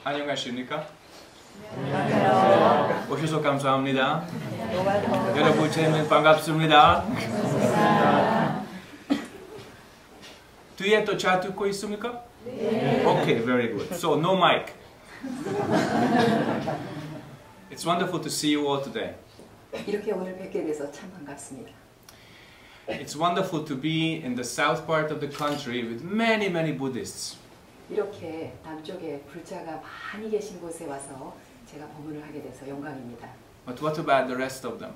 안녕하십니까? 안녕하세요. 오셔서 감사합니다. 여러분 저는 반갑습니다. 뒤에 또 잘 듣고 있습니까? 네. Okay, very good. So no mic. It's wonderful to see you all today. 이렇게 오늘 뵙게 돼서 참 반갑습니다. It's wonderful to be in the south part of the country with many Buddhists. 이렇게 남쪽에 불자가 많이 계신 곳에 와서 제가 법문을 하게 돼서 영광입니다. But what about the rest of them?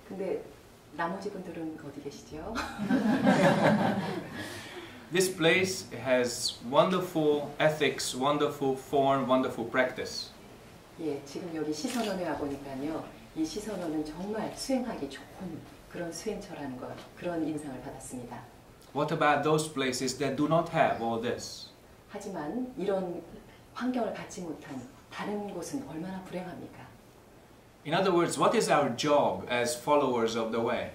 근데 나머지 분들은 어디 계시죠? This place has wonderful ethics, wonderful form, wonderful practice. 예, 지금 여기 시선원에 와 보니까요. 이 시선원은 정말 수행하기 좋은 그런 수행처라는 것, 그런 인상을 받았습니다. What about those places that do not have all this? 하지만 이런 환경을 갖지 못한 다른 곳은 얼마나 불행합니까? In other words, what is our job as followers of the way?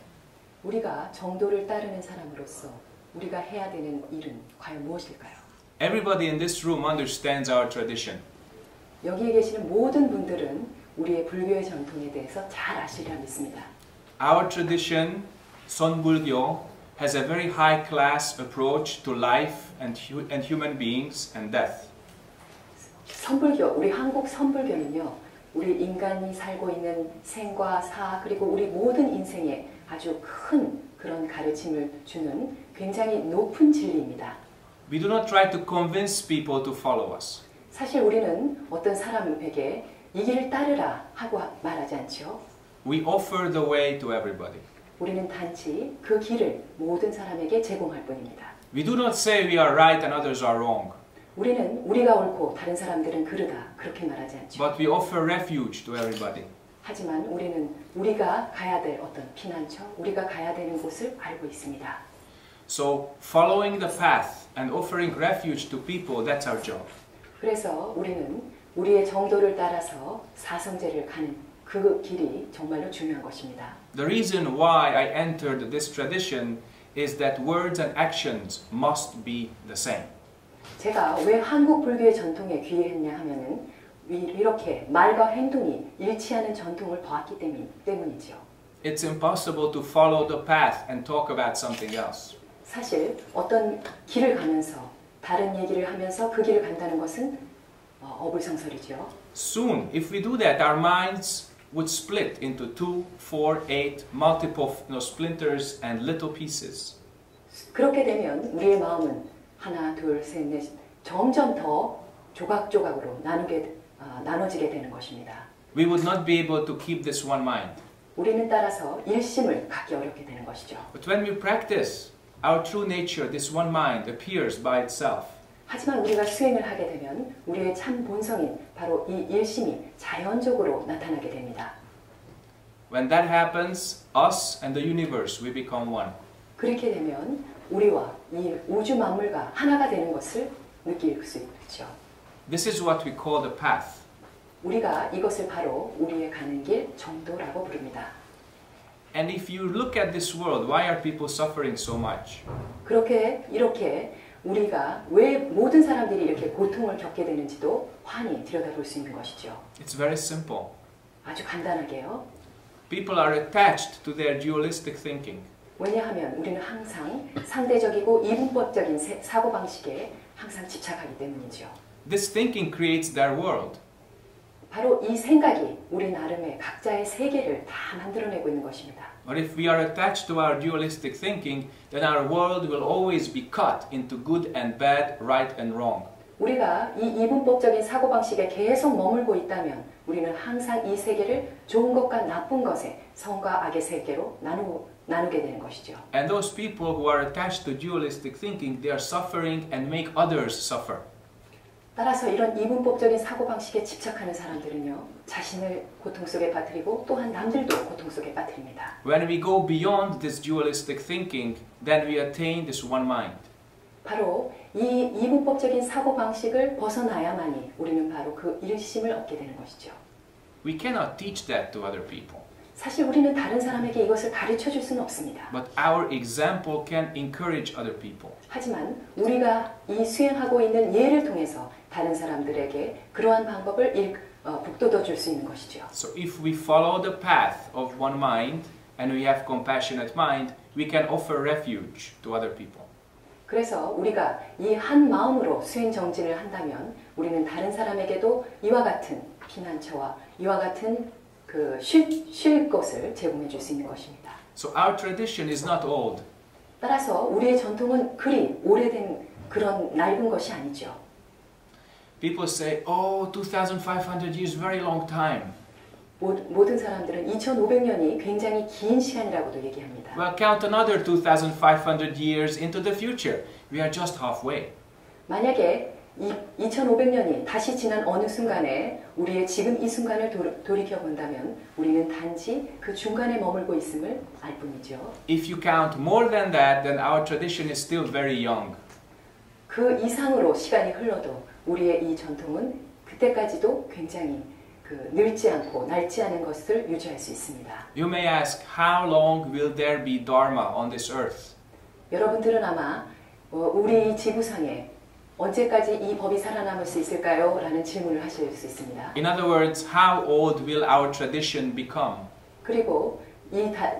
우리가 정도를 따르는 사람으로서 우리가 해야 되는 일은 과연 무엇일까요? Everybody in this room understands our tradition. 여기에 계시는 모든 분들은 우리의 불교의 전통에 대해서 잘 아시리라 믿습니다. Our tradition, Sonbulgyo, has a very high-class approach to life and human beings and death. 선불교, 우리 한국 선불교는요, 우리 인간이 살고 있는 생과 사 그리고 우리 모든 인생에 아주 큰 그런 가르침을 주는 굉장히 높은 진리입니다. We do not try to convince people to follow us. 사실 우리는 어떤 사람에게 이 길을 따르라 하고 말하지 않죠. We offer the way to everybody. 우리는 단지 그 길을 모든 사람에게 제공할 뿐입니다. We do not say we are right and others are wrong. 우리는 우리가 옳고 다른 사람들은 그르다 그렇게 말하지 않죠. But we offer refuge to everybody. 하지만 우리는 우리가 가야 될 어떤 피난처, 우리가 가야 되는 곳을 알고 있습니다. So following the path and offering refuge to people, that's our job. 그래서 우리는 우리의 정도를 따라서 사성제를 가는 그 길이 정말로 중요한 것입니다. The reason why I entered this tradition is that words and actions must be the same. 제가 왜 한국 불교의 전통에 귀의했냐 하면은 이렇게 말과 행동이 일치하는 전통을 보았기 때문이죠. It's impossible to follow the path and talk about something else. 사실 어떤 길을 가면서 다른 얘기를 하면서 그 길을 간다는 것은 어불성설이죠. Soon, if we do that, our minds would split into 2, 4, 8, multiple splinters and little pieces. 그렇게 되면 우리의 마음은 하나, 둘, 셋, 넷 점점 더 조각조각으로 나눠지게 되는 것입니다. We would not be able to keep this one mind. 우리는 따라서 일심을 갖기 어렵게 되는 것이죠. But when we practice, our true nature, this one mind, appears by itself. 하지만 우리가 수행을 하게 되면 우리의 참 본성인 바로 이 일심이 자연적으로 나타나게 됩니다. When that happens, us and the universe, we become one. 그렇게 되면 우리와 이 우주 만물과 하나가 되는 것을 느낄 수 있죠. This is what we call the path. 우리가 이것을 바로 우리의 가는 길 정도라고 부릅니다. And if you look at this world, why are people suffering so much? 이렇게 우리가 왜 모든 사람들이 이렇게 고통을 겪게 되는지도 환히 들여다볼 수 있는 것이죠. It's very simple. 아주 간단하게요. People are attached to their dualistic thinking. 왜냐하면 우리는 항상 상대적이고 이분법적인 사고방식에 항상 집착하기 때문이죠. This thinking creates their world. 바로 이 생각이 우리 나름의 각자의 세계를 다 만들어내고 있는 것입니다. But if we are attached to our dualistic thinking, then our world will always be cut into good and bad, right and wrong. 우리가 이 이분법적인 사고방식에 계속 머물고 있다면 우리는 항상 이 세계를 좋은 것과 나쁜 것의 선과 악의 세계로 나누게 되는 것이죠. And those people who are attached to dualistic thinking, they are suffering and make others suffer. 따라서 이런 이분법적인 사고방식에 집착하는 사람들은요, 자신을 고통 속에 빠뜨리고 또한 남들도 고통 속에 빠뜨립니다. When we go beyond this dualistic thinking, then we attain this one mind. 바로 이 이분법적인 사고방식을 벗어나야만이 우리는 바로 그 일심을 얻게 되는 것이죠. We cannot teach that to other people. 사실 우리는 다른 사람에게 이것을 가르쳐 줄 수는 없습니다. But our example can encourage other people. 하지만 우리가 이 수행하고 있는 예를 통해서 다른 사람들에게 그러한 방법을 북돋워 줄 수 있는 것이죠. So if we follow the path of one mind and we have compassionate mind, we can offer refuge to other people. 그래서 우리가 이 한 마음으로 수행 정진을 한다면 우리는 다른 사람에게도 이와 같은 피난처와 이와 같은 그 쉴 곳을 제공해 줄 수 있는 것입니다. So our tradition is not old. 따라서 우리의 전통은 그리 오래된 그런 낡은 것이 아니죠. People say, oh, 2,500 years, very long time. 모든 사람들은 2,500년이 굉장히 긴 시간이라고도 얘기합니다. Well, count another 2,500 years into the future. We are just halfway. 만약에 2,500년이 다시 지난 어느 순간에 우리의 지금 이 순간을 돌이켜 본다면 우리는 단지 그 중간에 머물고 있음을 알 뿐이죠. If you count more than that, then our tradition is still very young. 그 이상으로 시간이 흘러도 우리의 이 전통은 그때까지도 굉장히 늙지 않고 낡지 않은 것을 유지할 수 있습니다. You may ask, how long will there be Dharma on this earth? 여러분들은 아마 우리 지구상에 언제까지 이 법이 살아남을 수 있을까요? 라는 질문을 하실 수 있습니다. In other words, how old will our tradition become? 그리고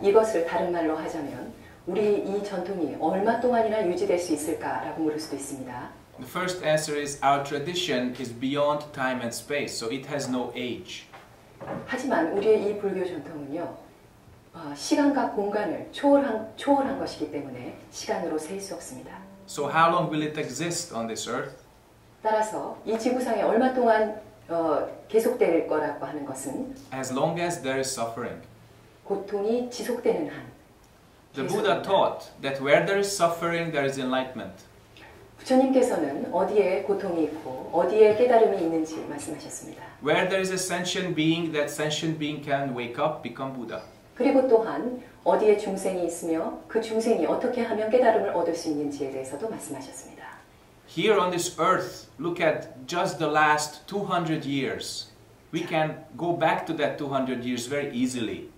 이것을 다른 말로 하자면 우리 이 전통이 얼마 동안이나 유지될 수 있을까라고 물을 수도 있습니다. The first answer is our tradition is beyond time and space, so it has no age. 하지만 우리의 이 불교 전통은요, 시간과 공간을 초월한 것이기 때문에 시간으로 셀 수 없습니다. So how long will it exist on this earth? 따라서 이 지구상에 얼마 동안 계속될 거라고 하는 것은 As long as there is suffering. 고통이 지속되는 한. The Buddha taught that where there is suffering, there is enlightenment. 부처님께서는 어디에 고통이 있고 어디에 깨달음이 있는지 말씀하셨습니다. Where there is a sentient being, that sentient being can wake up, become Buddha. 그리고 또한 어디에 중생이 있으며 그 중생이 어떻게 하면 깨달음을 얻을 수 있는지에 대해서도 말씀하셨습니다. Here on this earth, look at just the last 200 years. We can go back to that 200 years very easily.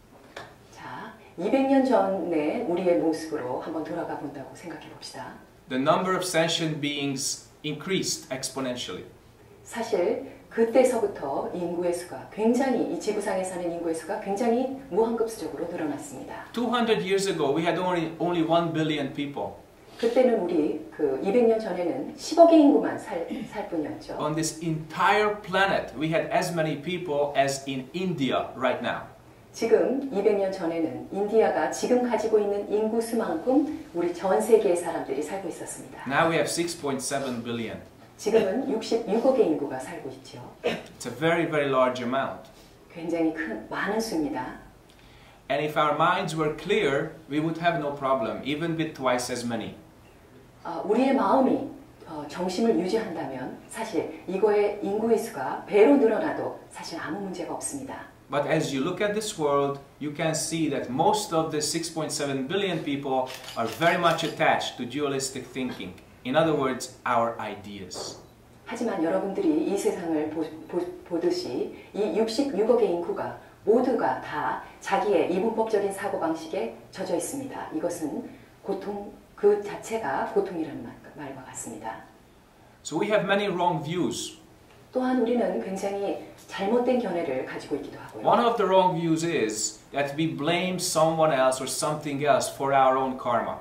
자, 200년 전에 우리의 모습으로 한번 돌아가 본다고 생각해 봅시다. The number of sentient beings increased exponentially. 사실 그때서부터 인구의 수가 굉장히 이 지구상에 사는 인구의 수가 굉장히 무한급수적으로 늘어났습니다. 200 years ago, we had only 1 billion people. 그때는 우리 200년 전에는 10억의 인구만 살 뿐이었죠. On this entire planet, we had as many people as in India right now. 지금 200년 전에는 인디아가 지금 가지고 있는 인구 수만큼 우리 전 세계의 사람들이 살고 있었습니다. Now we have 6.7 billion. 지금은 66억의 인구가 살고 있죠. It's a very, very large amount. 굉장히 많은 수입니다. And if our minds were clear, we would have no problem, even with twice as many. 우리의 마음이 정심을 유지한다면 사실 이거의 인구의 수가 배로 늘어나도 사실 아무 문제가 없습니다. But as you look at this world, you can see that most of the 6.7 billion people are very much attached to dualistic thinking. In other words, our ideas. 하지만 여러분들이 이 세상을 보듯이 이 66억의 인구가 모두가 다 자기의 이분법적인 사고방식에 젖어 있습니다. 이것은 고통, 그 자체가 고통이라는 말과 같습니다. So we have many wrong views. 또한 우리는 굉장히 잘못된 견해를 가지고 있기도 하고요. One of the wrong views is that we blame someone else or something else for our own karma.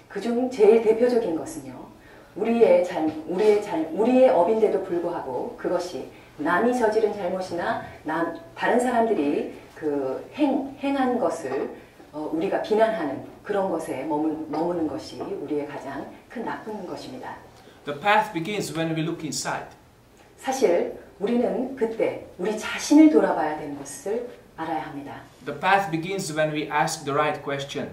그중 제일 대표적인 것은요. 우리의 업인데도 불구하고 그것이 남이 저지른 잘못이나 다른 사람들이 행한 것을 우리가 비난하는 그런 것에 머무는 것이 우리의 가장 큰 나쁜 것입니다. The path begins when we look inside. 사실 우리는 그때 우리 자신을 돌아봐야 되는 것을 알아야 합니다. The path begins when we ask the right question.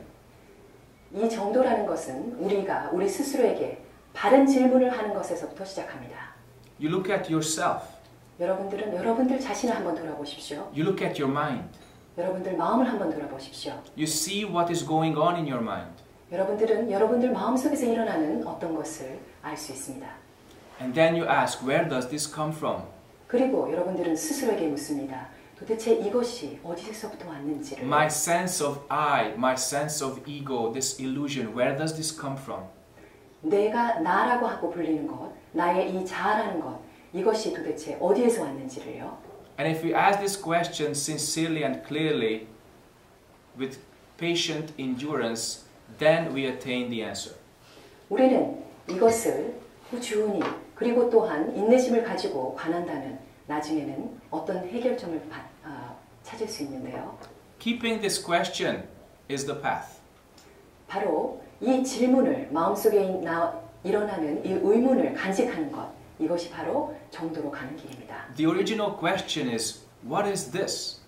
이 정도라는 것은 우리가 우리 스스로에게 바른 질문을 하는 것에서부터 시작합니다. You look at yourself. 여러분들은 여러분들 자신을 한번 돌아보십시오. You look at your mind. 여러분들 마음을 한번 돌아보십시오. You see what is going on in your mind. 여러분들은 여러분들 마음속에서 일어나는 어떤 것을 알 수 있습니다. And then you ask, where does this come from? 그리고 여러분들은 스스로에게 묻습니다. 도대체 이것이 어디서부터 왔는지를. My sense of I, my sense of ego, this illusion, where does this come from? 내가 나라고 하고 불리는 것, 나의 이 자아라는 것, 이것이 도대체 어디에서 왔는지를요. And if we ask this question sincerely and clearly, with patient endurance, then we attain the answer. 우리는 이것을 꾸준히 그리고 또한 인내심을 가지고 관한다면 나중에는 어떤 해결점을 찾을 수 있는데요. Keeping this question is the path. 바로 이 질문을 마음속에 일어나는 이 의문을 간직하는 것, 이것이 바로 정도로 가는 길입니다. The original question is, what is this?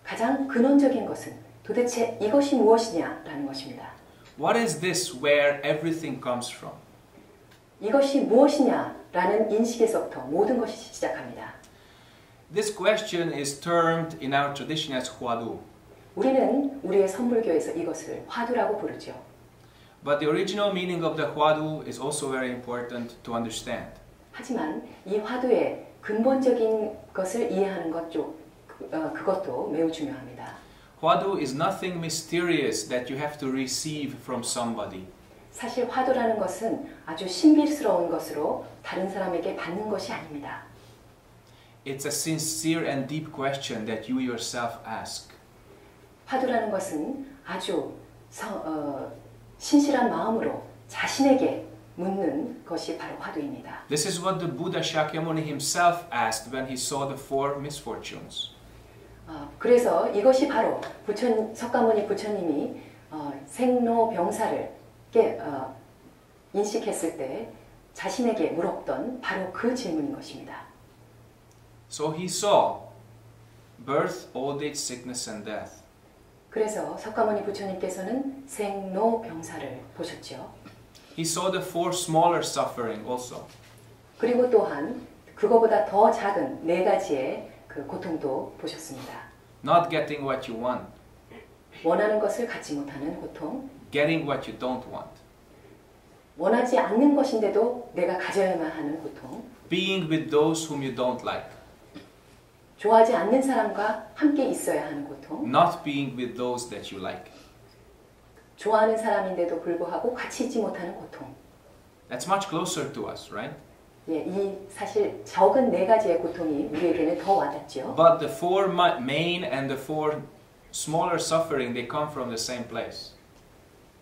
가장 근원적인 것은 도대체 이것이 무엇이냐라는 것입니다. What is this where everything comes from? 이것이 무엇이냐라는 인식에서부터 모든 것이 시작합니다. This question is termed in our tradition as Huadu. 우리는 우리의 선불교에서 이것을 화두라고 부르죠. But the original meaning of the Huadu is also very important to understand. 하지만 이 화두의 근본적인 것을 이해하는 그것도 매우 중요합니다. Huadu is nothing mysterious that you have to receive from somebody. 사실 화두라는 것은 아주 신비스러운 것으로 다른 사람에게 받는 것이 아닙니다. It's a sincere and deep question that you yourself ask. 화두라는 것은 아주 신실한 마음으로 자신에게 묻는 것이 바로 화두입니다. This is what the Buddha Shakyamuni himself asked when he saw the four misfortunes. 그래서 이것이 바로 석가모니 부처님이 생로병사를 인식했을 때 자신에게 물었던 바로 그 질문인 것입니다. So he saw birth, old age, sickness and death. 그래서 석가모니 부처님께서는 생로병사를 보셨죠. He saw the four smaller suffering also. 그리고 또한 그거보다 더 작은 네 가지의 그 고통도 보셨습니다. Not getting what you want. 원하는 것을 갖지 못하는 고통. Getting what you don't want. 원하지 않는 것인데도 내가 가져야만 하는 고통. Being with those whom you don't like. 좋아하지 않는 사람과 함께 있어야 하는 고통. Not being with those that you like. 좋아하는 사람인데도 불구하고 같이 있지 못하는 고통. That's much closer to us, right? 예, 이 사실 적은 네 가지의 고통이 우리에게는 더 와닿죠. But the four main and the four smaller suffering, they come from the same place.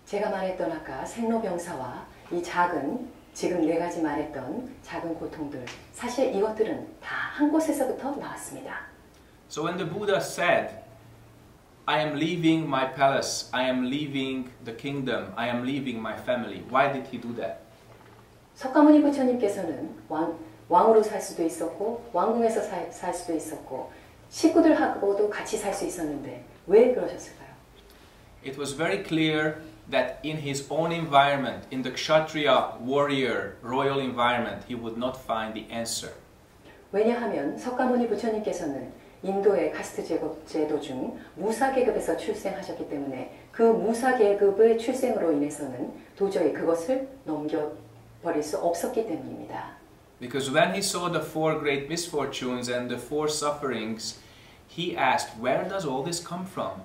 제가 말했던 아까 생로병사와 이 지금 네 가지 말했던 작은 고통들, 사실 이것들은 다 한 곳에서부터 나왔습니다. So when the Buddha said, I am leaving my palace, I am leaving the kingdom, I am leaving my family, why did he do that? 석가모니 부처님께서는 왕으로 살 수도 있었고 왕궁에서 살 수도 있었고 식구들하고도 같이 살 수 있었는데 왜 그러셨을까요? It was very clear that in his own environment, in the Kshatriya warrior royal environment, he would not find the answer. 왜냐하면 석가모니 부처님께서는 인도의 카스트 제도 중 무사 계급에서 출생하셨기 때문에 그 무사 계급의 출생으로 인해서는 도저히 그것을 넘겨버릴 수 없었기 때문입니다. Because when he saw the four great misfortunes and the four sufferings, he asked, where does all this come from?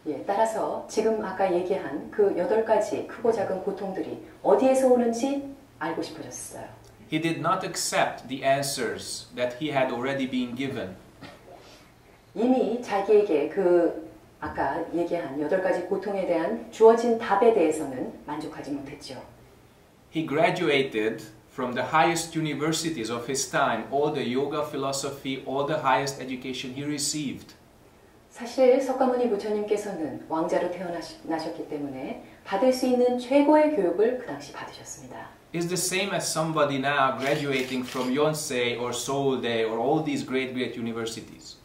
예, 따라서 지금 아까 얘기한 그 8가지 크고 작은 고통들이 어디에서 오는지 알고 싶어졌어요. He did not accept the answers that he had already been given. 이미 자기에게 그 아까 얘기한 8가지 고통에 대한 주어진 답에 대해서는 만족하지 못했죠. He graduated from the highest universities of his time, all the yoga philosophy, all the highest education he received. 사실 석가모니 부처님께서는 왕자로 태어나셨기 때문에 받을 수 있는 최고의 교육을 그 당시 받으셨습니다. Is the same as somebody now graduating from Yonsei or Seoul대 or all these great universities.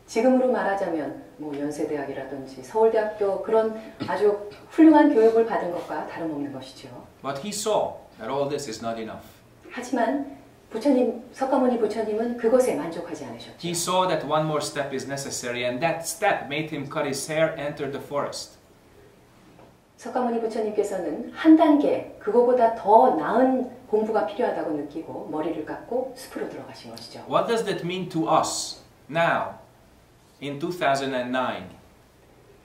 지금으로 말하자면 뭐 연세대학이라든지 서울대학교 그런 아주 훌륭한 교육을 받은 것과 다름없는 것이죠. But he saw that all this is not enough. 하지만 석가모니 부처님은 그것에 만족하지 않으셨죠. He saw that one more step is necessary, and that step made him cut his hair, enter the forest. 석가모니 부처님께서는 한 단계 그거보다 더 나은 공부가 필요하다고 느끼고 머리를 깎고 숲으로 들어가신 것이죠. What does that mean to us now, in 2009?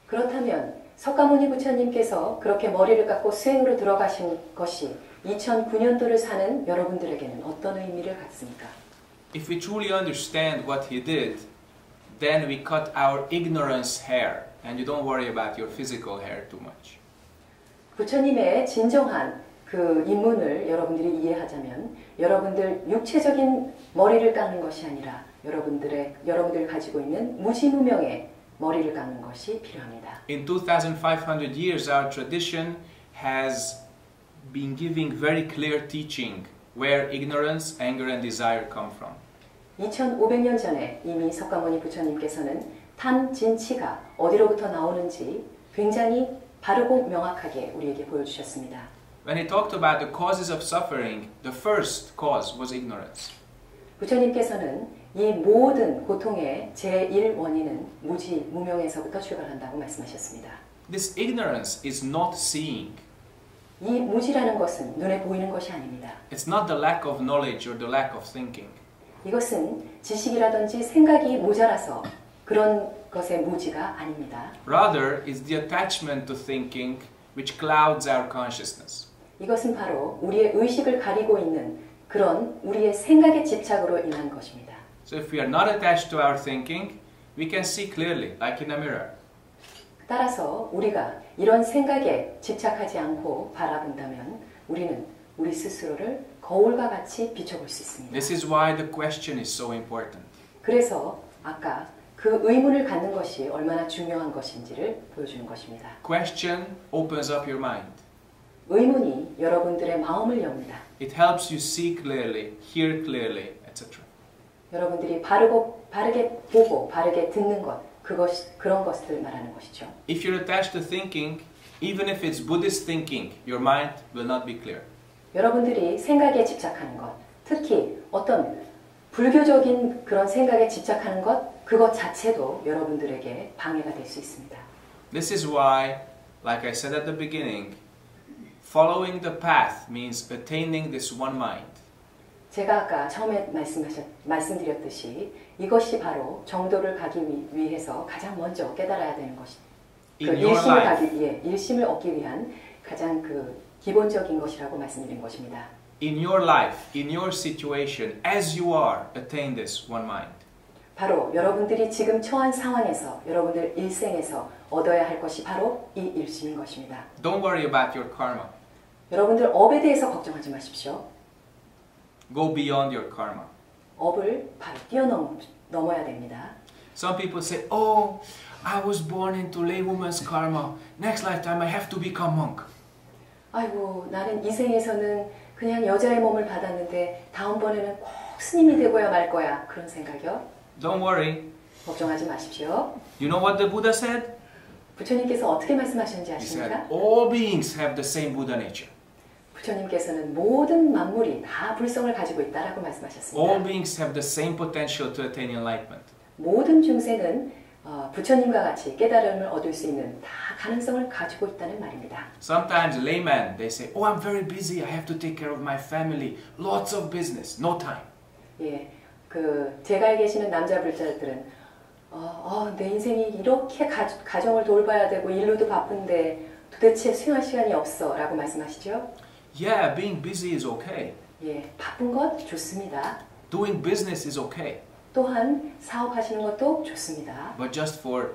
그렇다면 석가모니 부처님께서 그렇게 머리를 깎고 수행으로 들어가신 것이 2009년도를 사는 여러분들에게는 어떤 의미를 갖습니까? If we truly understand what he did, then we cut our ignorance hair, and you don't worry about your physical hair too much. 부처님의 진정한 그 인문을 여러분들이 이해하자면 여러분들 육체적인 머리를 깎는 것이 아니라 여러분들 가지고 있는 무지무명의 머리를 깎는 것이 필요합니다. In 2,500 years, our tradition has been giving very clear teaching where ignorance, anger, and desire come from. 2500년 전에 이미 석가모니 부처님께서는 탐, 진, 치가 어디로부터 나오는지 굉장히 바르고 명확하게 우리에게 보여주셨습니다. When he talked about the causes of suffering, the first cause was ignorance. 부처님께서는 이 모든 고통의 제1원인은 무지, 무명에서부터 출발한다고 말씀하셨습니다. This ignorance is not seeing. 이 무지라는 것은 눈에 보이는 것이 아닙니다. It's not the lack of knowledge or the lack of thinking. 이것은 지식이라든지 생각이 모자라서 그런 것의 무지가 아닙니다. Rather, it's the attachment to thinking which clouds our consciousness. 이것은 바로 우리의 의식을 가리고 있는 그런 우리의 생각의 집착으로 인한 것입니다. So if we are not attached to our thinking, we can see clearly, like in a mirror. 따라서 우리가 이런 생각에 집착하지 않고 바라본다면 우리는 우리 스스로를 거울과 같이 비춰볼 수 있습니다. This is why the question is so important. 그래서 아까 그 의문을 갖는 것이 얼마나 중요한 것인지를 보여주는 것입니다. Question opens up your mind. 의문이 여러분들의 마음을 엽니다. It helps you see clearly, hear clearly, etc. 여러분들이 바르게 보고 바르게 듣는 것, 그런 것을 말하는 것이죠. If you're attached to thinking, even if it's Buddhist thinking, your mind will not be clear. 여러분들이 생각에 집착하는 것, 특히 어떤 불교적인 그런 생각에 집착하는 것, 그것 자체도 여러분들에게 방해가 될 수 있습니다. This is why, like I said at the beginning, following the path means attaining this one mind. 제가 아까 처음에 말씀드렸듯이 이것이 바로 정도를 가기 위해서 가장 먼저 깨달아야 되는 것이 일심을 얻기 위한 가장 그 기본적인 것이라고 말씀드린 것입니다. In your life, in your situation, as you are, attain this one mind. 바로 여러분들이 지금 처한 상황에서 여러분들 일생에서 얻어야 할 것이 바로 이 일심인 것입니다. Don't worry about your karma. 여러분들 업에 대해서 걱정하지 마십시오. Go beyond your karma. 업을 바로 뛰어넘어야 됩니다. Some people say, oh, I was born into laywoman's karma. Next lifetime I have to become monk. 아이고, 나는 이 생에서는 그냥 여자의 몸을 받았는데 다음번에는 꼭 스님이 되고야 말 거야. 그런 생각이요? Don't worry. 걱정하지 마십시오. You know what the Buddha said? 부처님께서 어떻게 말씀하셨는지 He said, 아십니까? all beings have the same Buddha nature. 부처님께서는 모든 만물이 다 불성을 가지고 있다라고 말씀하셨습니다. All beings have the same potential to attain enlightenment. 모든 중생은 부처님과 같이 깨달음을 얻을 수 있는 다 가능성을 가지고 있다는 말입니다. Sometimes laymen, they say, oh, I'm very busy. I have to take care of my family. Lots of business. No time. 예, 제가에 계시는 남자 불자들은 내 인생이 이렇게 가정을 돌봐야 되고 일로도 바쁜데 도대체 수용할 시간이 없어 라고 말씀하시죠? Yeah, being busy is okay. 예, 바쁜 것 좋습니다. Doing business is okay. 또한 사업하시는 것도 좋습니다. But just for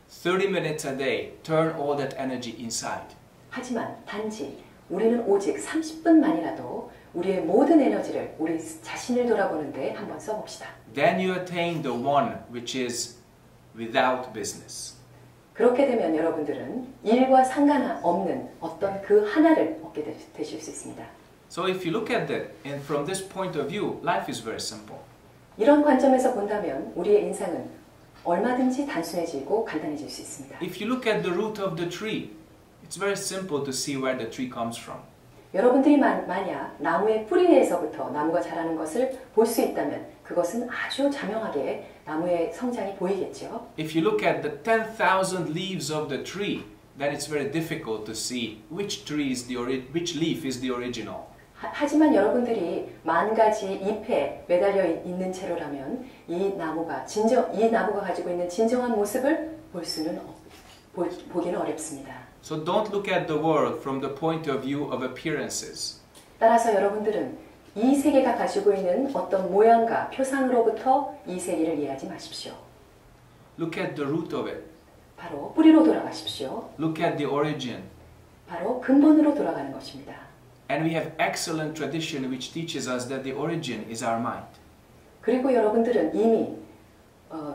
30 minutes a day, turn all that energy inside. 하지만 단지 우리는 오직 30분만이라도 우리의 모든 에너지를 우리 자신을 돌아보는데 한번 써봅시다. Then you attain the one which is without business. 그렇게 되면 여러분들은 일과 상관없는 어떤 그 하나를 얻게 되실 수 있습니다. So if you look at that, and from this point of view, life is very simple. 이런 관점에서 본다면 우리의 인생은 얼마든지 단순해지고 간단해질 수 있습니다. If you look at the root of the tree, it's very simple to see where the tree comes from. 여러분들이 만약 나무의 뿌리에서부터 나무가 자라는 것을 볼 수 있다면 그것은 아주 자명하게 나무의 성장이 보이겠죠. If you look at the 10,000 leaves of the tree, then it's very difficult to see which leaf is the original. 하지만 여러분들이 만 가지 잎에 매달려 있는 채로라면 이 나무가 가지고 있는 진정한 모습을 보기는 어렵습니다. So don't look at the world from the point of view of appearances. 따라서 여러분들은 이 세계가 가지고 있는 어떤 모양과 표상으로부터 이 세계를 이해하지 마십시오. Look at the root of it. 바로 뿌리로 돌아가십시오. Look at the origin. 바로 근본으로 돌아가는 것입니다. And we have excellent tradition which teaches us that the origin is our mind. 그리고 여러분들은 이미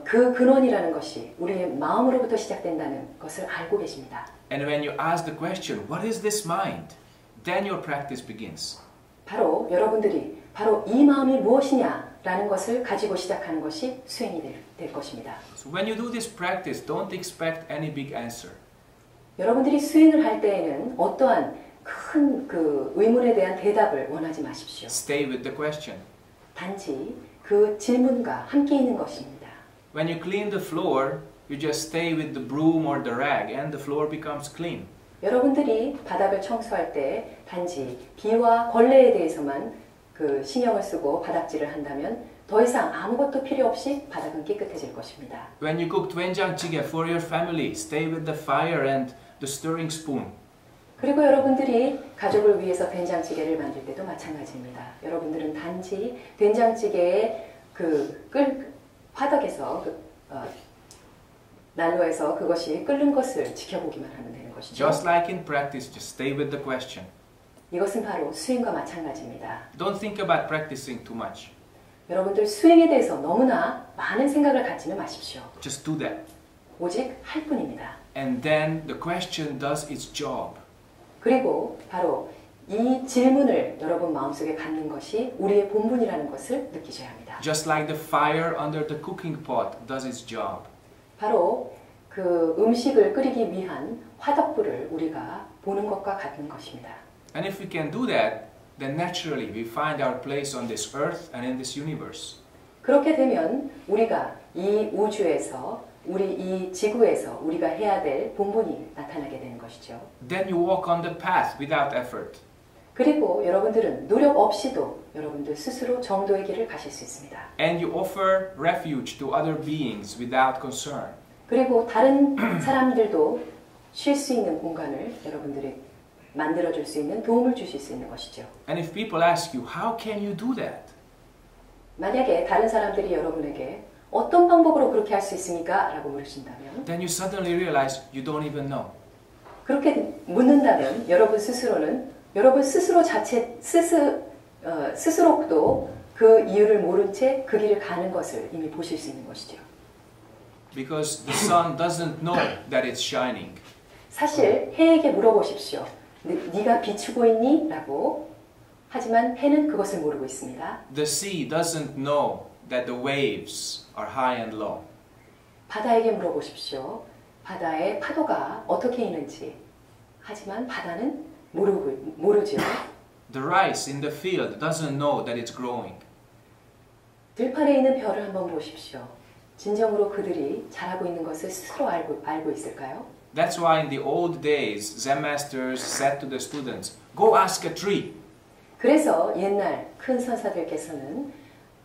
그 근원이라는 것이 우리의 마음으로부터 시작된다는 것을 알고 계십니다. And when you ask the question, what is this mind? Then your practice begins. 바로 여러분들이 바로 이 마음이 무엇이냐라는 것을 가지고 시작하는 것이 수행이 될 것입니다. So when you do this practice, don't expect any big answer. 여러분들이 수행을 할 때에는 어떠한 큰 그 의문에 대한 대답을 원하지 마십시오. Stay with the question. 단지 그 질문과 함께 있는 것입니다. When you clean the floor, you just stay with the broom or the rag and the floor becomes clean. 여러분들이 바닥을 청소할 때 단지 비와 걸레에 대해서만 그 신경을 쓰고 바닥질을 한다면 더 이상 아무것도 필요 없이 바닥은 깨끗해질 것입니다. When you cook 된장찌개 for your family, stay with the fire and the stirring spoon. 그리고 여러분들이 가족을 위해서 된장찌개를 만들 때도 마찬가지입니다. 여러분들은 단지 된장찌개의 화덕에서 난로에서 그것이 끓는 것을 지켜보기만 하면 되는 것이죠. Just like in practice, just stay with the question. 이것은 바로 수행과 마찬가지입니다. Don't think about practicing too much. 여러분들 수행에 대해서 너무나 많은 생각을 갖지는 마십시오. Just do that. 오직 할 뿐입니다. And then the question does its job. 그리고 바로 이 질문을 여러분 마음속에 갖는 것이 우리의 본분이라는 것을 느끼셔야 합니다. Just like the fire under the cooking pot does its job. 바로 그 음식을 끓이기 위한 화덕불을 우리가 보는 것과 같은 것입니다. And if we can do that, then naturally we find our place on this earth and in this universe. 그렇게 되면 우리가 이 우주에서 우리 이 지구에서 우리가 해야 될 본분이 나타나게 되는 것이죠. Then you walk on the path without effort. 그리고 여러분들은 노력 없이도 여러분들 스스로 정도의 길을 가실 수 있습니다. And you offer refuge to other beings without concern. 그리고 다른 사람들도 쉴 수 있는 공간을 여러분들이 만들어줄 수 있는 도움을 주실 수 있는 것이죠. And if people ask you, how can you do that? 만약에 다른 사람들이 여러분에게 어떤 방법으로 그렇게 할 수 있습니까? 라고 물으신다면 Then you suddenly realize you don't even know. 그렇게 묻는다면 여러분 스스로는 여러분 스스로 스스로도 그 이유를 모른 채 그 길을 가는 것을 이미 보실 수 있는 것이죠. Because the sun doesn't know that it's shining. 사실 해에게 물어보십시오. 네가 비추고 있니? 라고. 하지만 해는 그것을 모르고 있습니다. The sea doesn't know that the waves are high and low. 바다에게 물어보십시오. 바다의 파도가 어떻게 있는지. 하지만 바다는 모르죠. The rice in the field doesn't know that it's growing. 들판에 있는 별을 한번 보십시오. 진정으로 그들이 자라고 있는 것을 스스로 알고 있을까요? That's why in the old days, Zen masters said to the students, go ask a tree. 그래서 옛날 큰 선사들께서는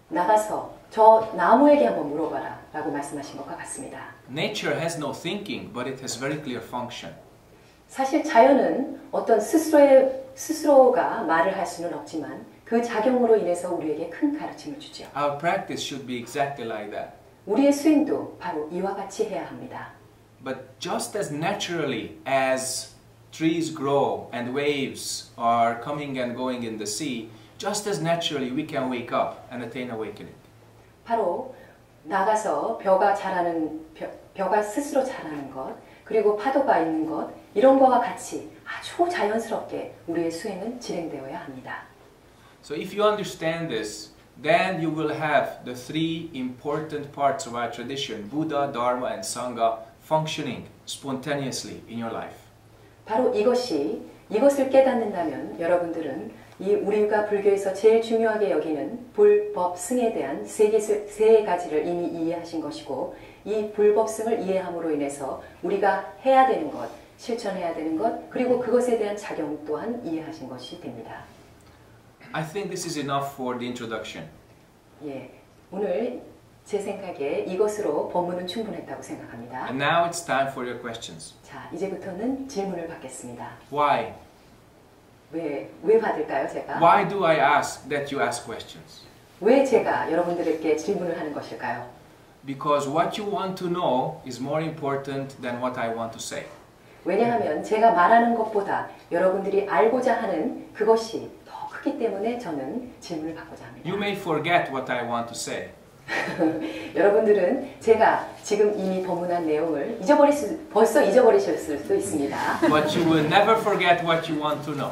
나가서 저 나무에게 한번 물어봐라 라고 말씀하신 것과 같습니다. Nature has no thinking, but it has very clear function. 사실 자연은 어떤 스스로가 말을 할 수는 없지만 그 작용으로 인해서 우리에게 큰 가르침을 주죠. Our practice should be exactly like that. 우리의 수행도 바로 이와 같이 해야 합니다. But just as naturally as trees grow and waves are coming and going in the sea, just as naturally we can wake up and attain awakening. 바로 나가서 벼가 스스로 자라는 것, 그리고 파도가 있는 것, 이런 거와 같이 아주 자연스럽게 우리의 수행은 진행되어야 합니다. So if you understand this, then you will have the three important parts of our tradition, Buddha, Dharma, and Sangha, functioning spontaneously in your life. 바로 이것을 깨닫는다면 여러분들은 우리가 불교에서 제일 중요하게 여기는 불법승에 대한 세 가지를 이미 이해하신 것이고 이 불법승을 이해함으로 인해서 우리가 해야 되는 것, 실천해야 되는 것, 그리고 그것에 대한 작용 또한 이해하신 것이 됩니다. I think this is enough for the introduction. 예, 오늘 제 생각에 이것으로 법문은 충분했다고 생각합니다. And now it's time for your questions. 자, 이제부터는 질문을 받겠습니다. Why? 왜 받을까요, 제가? Why do I ask that you ask questions? 왜 제가 여러분들에게 질문을 하는 것일까요? Because what you want to know is more important than what I want to say. 왜냐하면 제가 말하는 것보다 여러분들이 알고자 하는 그것이 더 크기 때문에 저는 질문을 받고자 합니다. You may forget what I want to say. 여러분들은 제가 지금 이미 법문한 내용을 벌써 잊어버리셨을 수도 있습니다. But you will never forget what you want to know.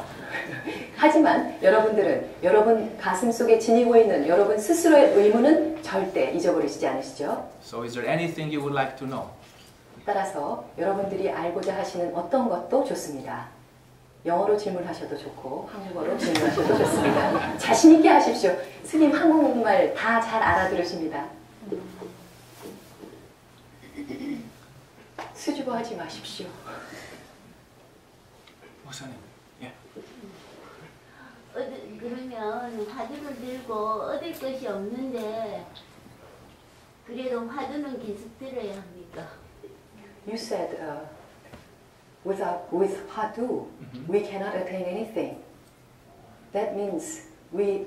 하지만 여러분들은 여러분 가슴 속에 지니고 있는 여러분 스스로의 의무는 절대 잊어버리시지 않으시죠? So is there anything you would like to know? 따라서 여러분들이 알고자 하시는 어떤 것도 좋습니다. 영어로 질문하셔도 좋고 한국어로 질문하셔도 좋습니다. 자신 있게 하십시오. 스님 한국말 다 잘 알아들으십니다. 수줍어하지 마십시오. 목사님, 예. 그러면 화두를 들고 얻을 것이 없는데 그래도 화두는 계속 들어야 합니까? You said with Hadu we cannot attain anything. That means we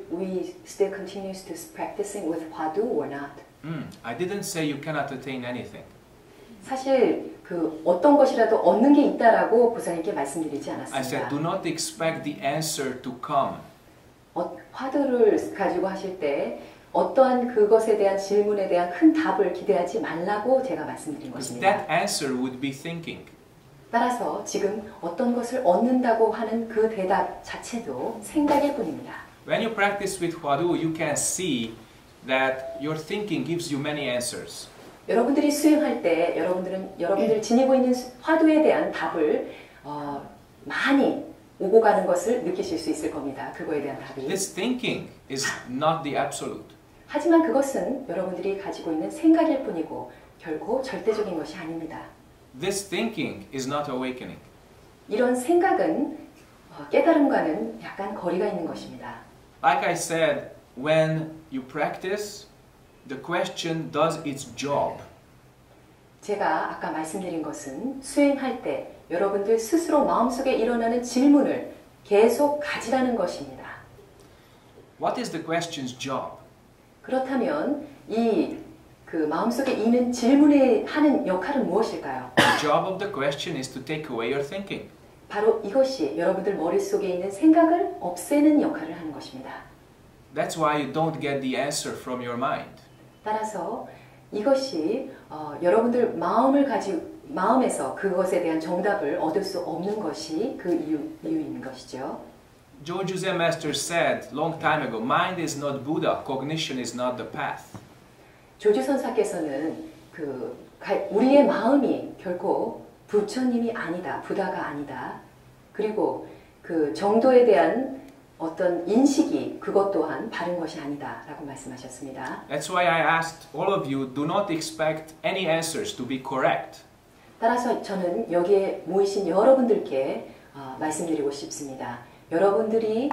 still continues to practicing with Hadu or not? I didn't say you cannot attain anything. 사실 그 어떤 것이라도 얻는 게 있다라고 보살님께 말씀드리지 I said 않았습니다. do not expect the answer to come. 화두를 가지고 하실 때 어떠한 그것에 대한 질문에 대한 큰 답을 기대하지 말라고 제가 말씀드린 Because 것입니다. that answer would be thinking. 따라서 지금 어떤 것을 얻는다고 하는 그 대답 자체도 생각일 뿐입니다. When you practice with Hwadu, you can see that your thinking gives you many answers. 여러분들이 수행할 때 여러분들 지니고 있는 화두에 대한 답을 많이 오고 가는 것을 느끼실 수 있을 겁니다. 그거에 대한 답이. This thinking is not the absolute. 하지만 그것은 여러분들이 가지고 있는 생각일 뿐이고 결코 절대적인 것이 아닙니다. This thinking is not awakening. 이런 생각은 깨달음과는 약간 거리가 있는 것입니다. Like I said, when you practice, the question does its job. 제가 아까 말씀드린 것은 수행할 때 여러분들 스스로 마음속에 일어나는 질문을 계속 가지라는 것입니다. What is the question's job? 그렇다면 그 마음속에 있는 질문에 하는 역할은 무엇일까요? The job of the question is to take away your thinking. 바로 이것이 여러분들 머릿속에 있는 생각을 없애는 역할을 하는 것입니다. That's why you don't get the answer from your mind. 따라서 이것이 여러분들 마음에서 그것에 대한 정답을 얻을 수 없는 것이 그 이유인 것이죠. Jojuse Master said long time ago, mind is not Buddha, cognition is not the path. 조주 선사께서는 우리의 마음이 결코 부처님이 아니다, 부다가 아니다. 그리고 그 정도에 대한 어떤 인식이 그것 또한 바른 것이 아니다라고 말씀하셨습니다. That's why I asked all of you, do not expect any answers to be correct. 따라서 저는 여기에 모이신 여러분들께 말씀드리고 싶습니다. 여러분들이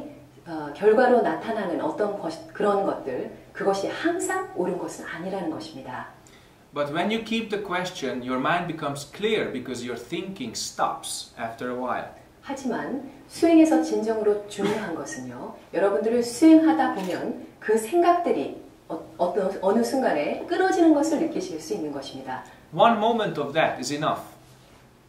결과로 나타나는 어떤 그런 것들, 그것이 항상 옳은 것은 아니라는 것입니다. But when you keep the question, your mind becomes clear because your thinking stops after a while. 하지만 수행에서 진정으로 중요한 것은요. 여러분들을 수행하다 보면 그 생각들이 어느 순간에 끊어지는 것을 느끼실 수 있는 것입니다. One moment of that is enough.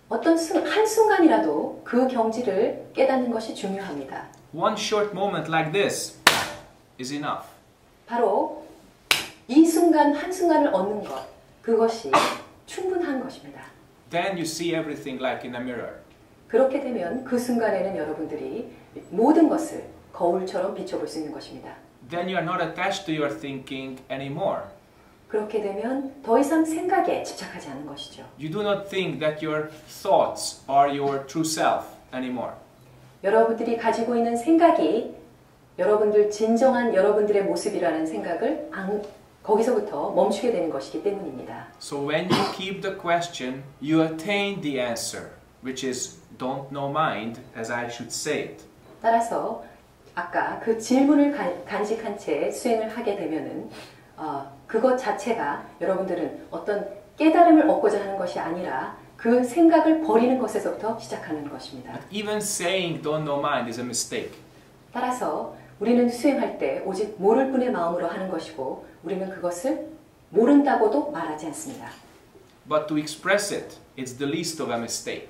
어떤 한순간이라도 그 경지를 깨닫는 것이 중요합니다. One short moment like this is enough. 바로 이 순간 한순간을 얻는 것, 그것이 충분한 것입니다. Then you see everything like in a mirror. 그렇게 되면 그 순간에는 여러분들이 모든 것을 거울처럼 비춰볼 수 있는 것입니다. Then you are not attached to your thinking anymore. 그렇게 되면 더 이상 생각에 집착하지 않는 것이죠. You do not think that your thoughts are your true self anymore. 여러분들이 가지고 있는 생각이 여러분들 진정한 여러분들의 모습이라는 생각을 거기서부터 멈추게 되는 것이기 때문입니다. So when you keep the question, you attain the answer, which is don't know mind, as I should say it. 따라서 아까 그 질문을 간직한 채 수행을 하게 되면은 그것 자체가 여러분들은 어떤 깨달음을 얻고자 하는 것이 아니라 그 생각을 버리는 것에서부터 시작하는 것입니다. Even saying don't know mind is a mistake. 따라서 우리는 수행할 때 오직 모를 뿐의 마음으로 하는 것이고 우리는 그것을 모른다고도 말하지 않습니다. But to express it, it's the least of a mistake.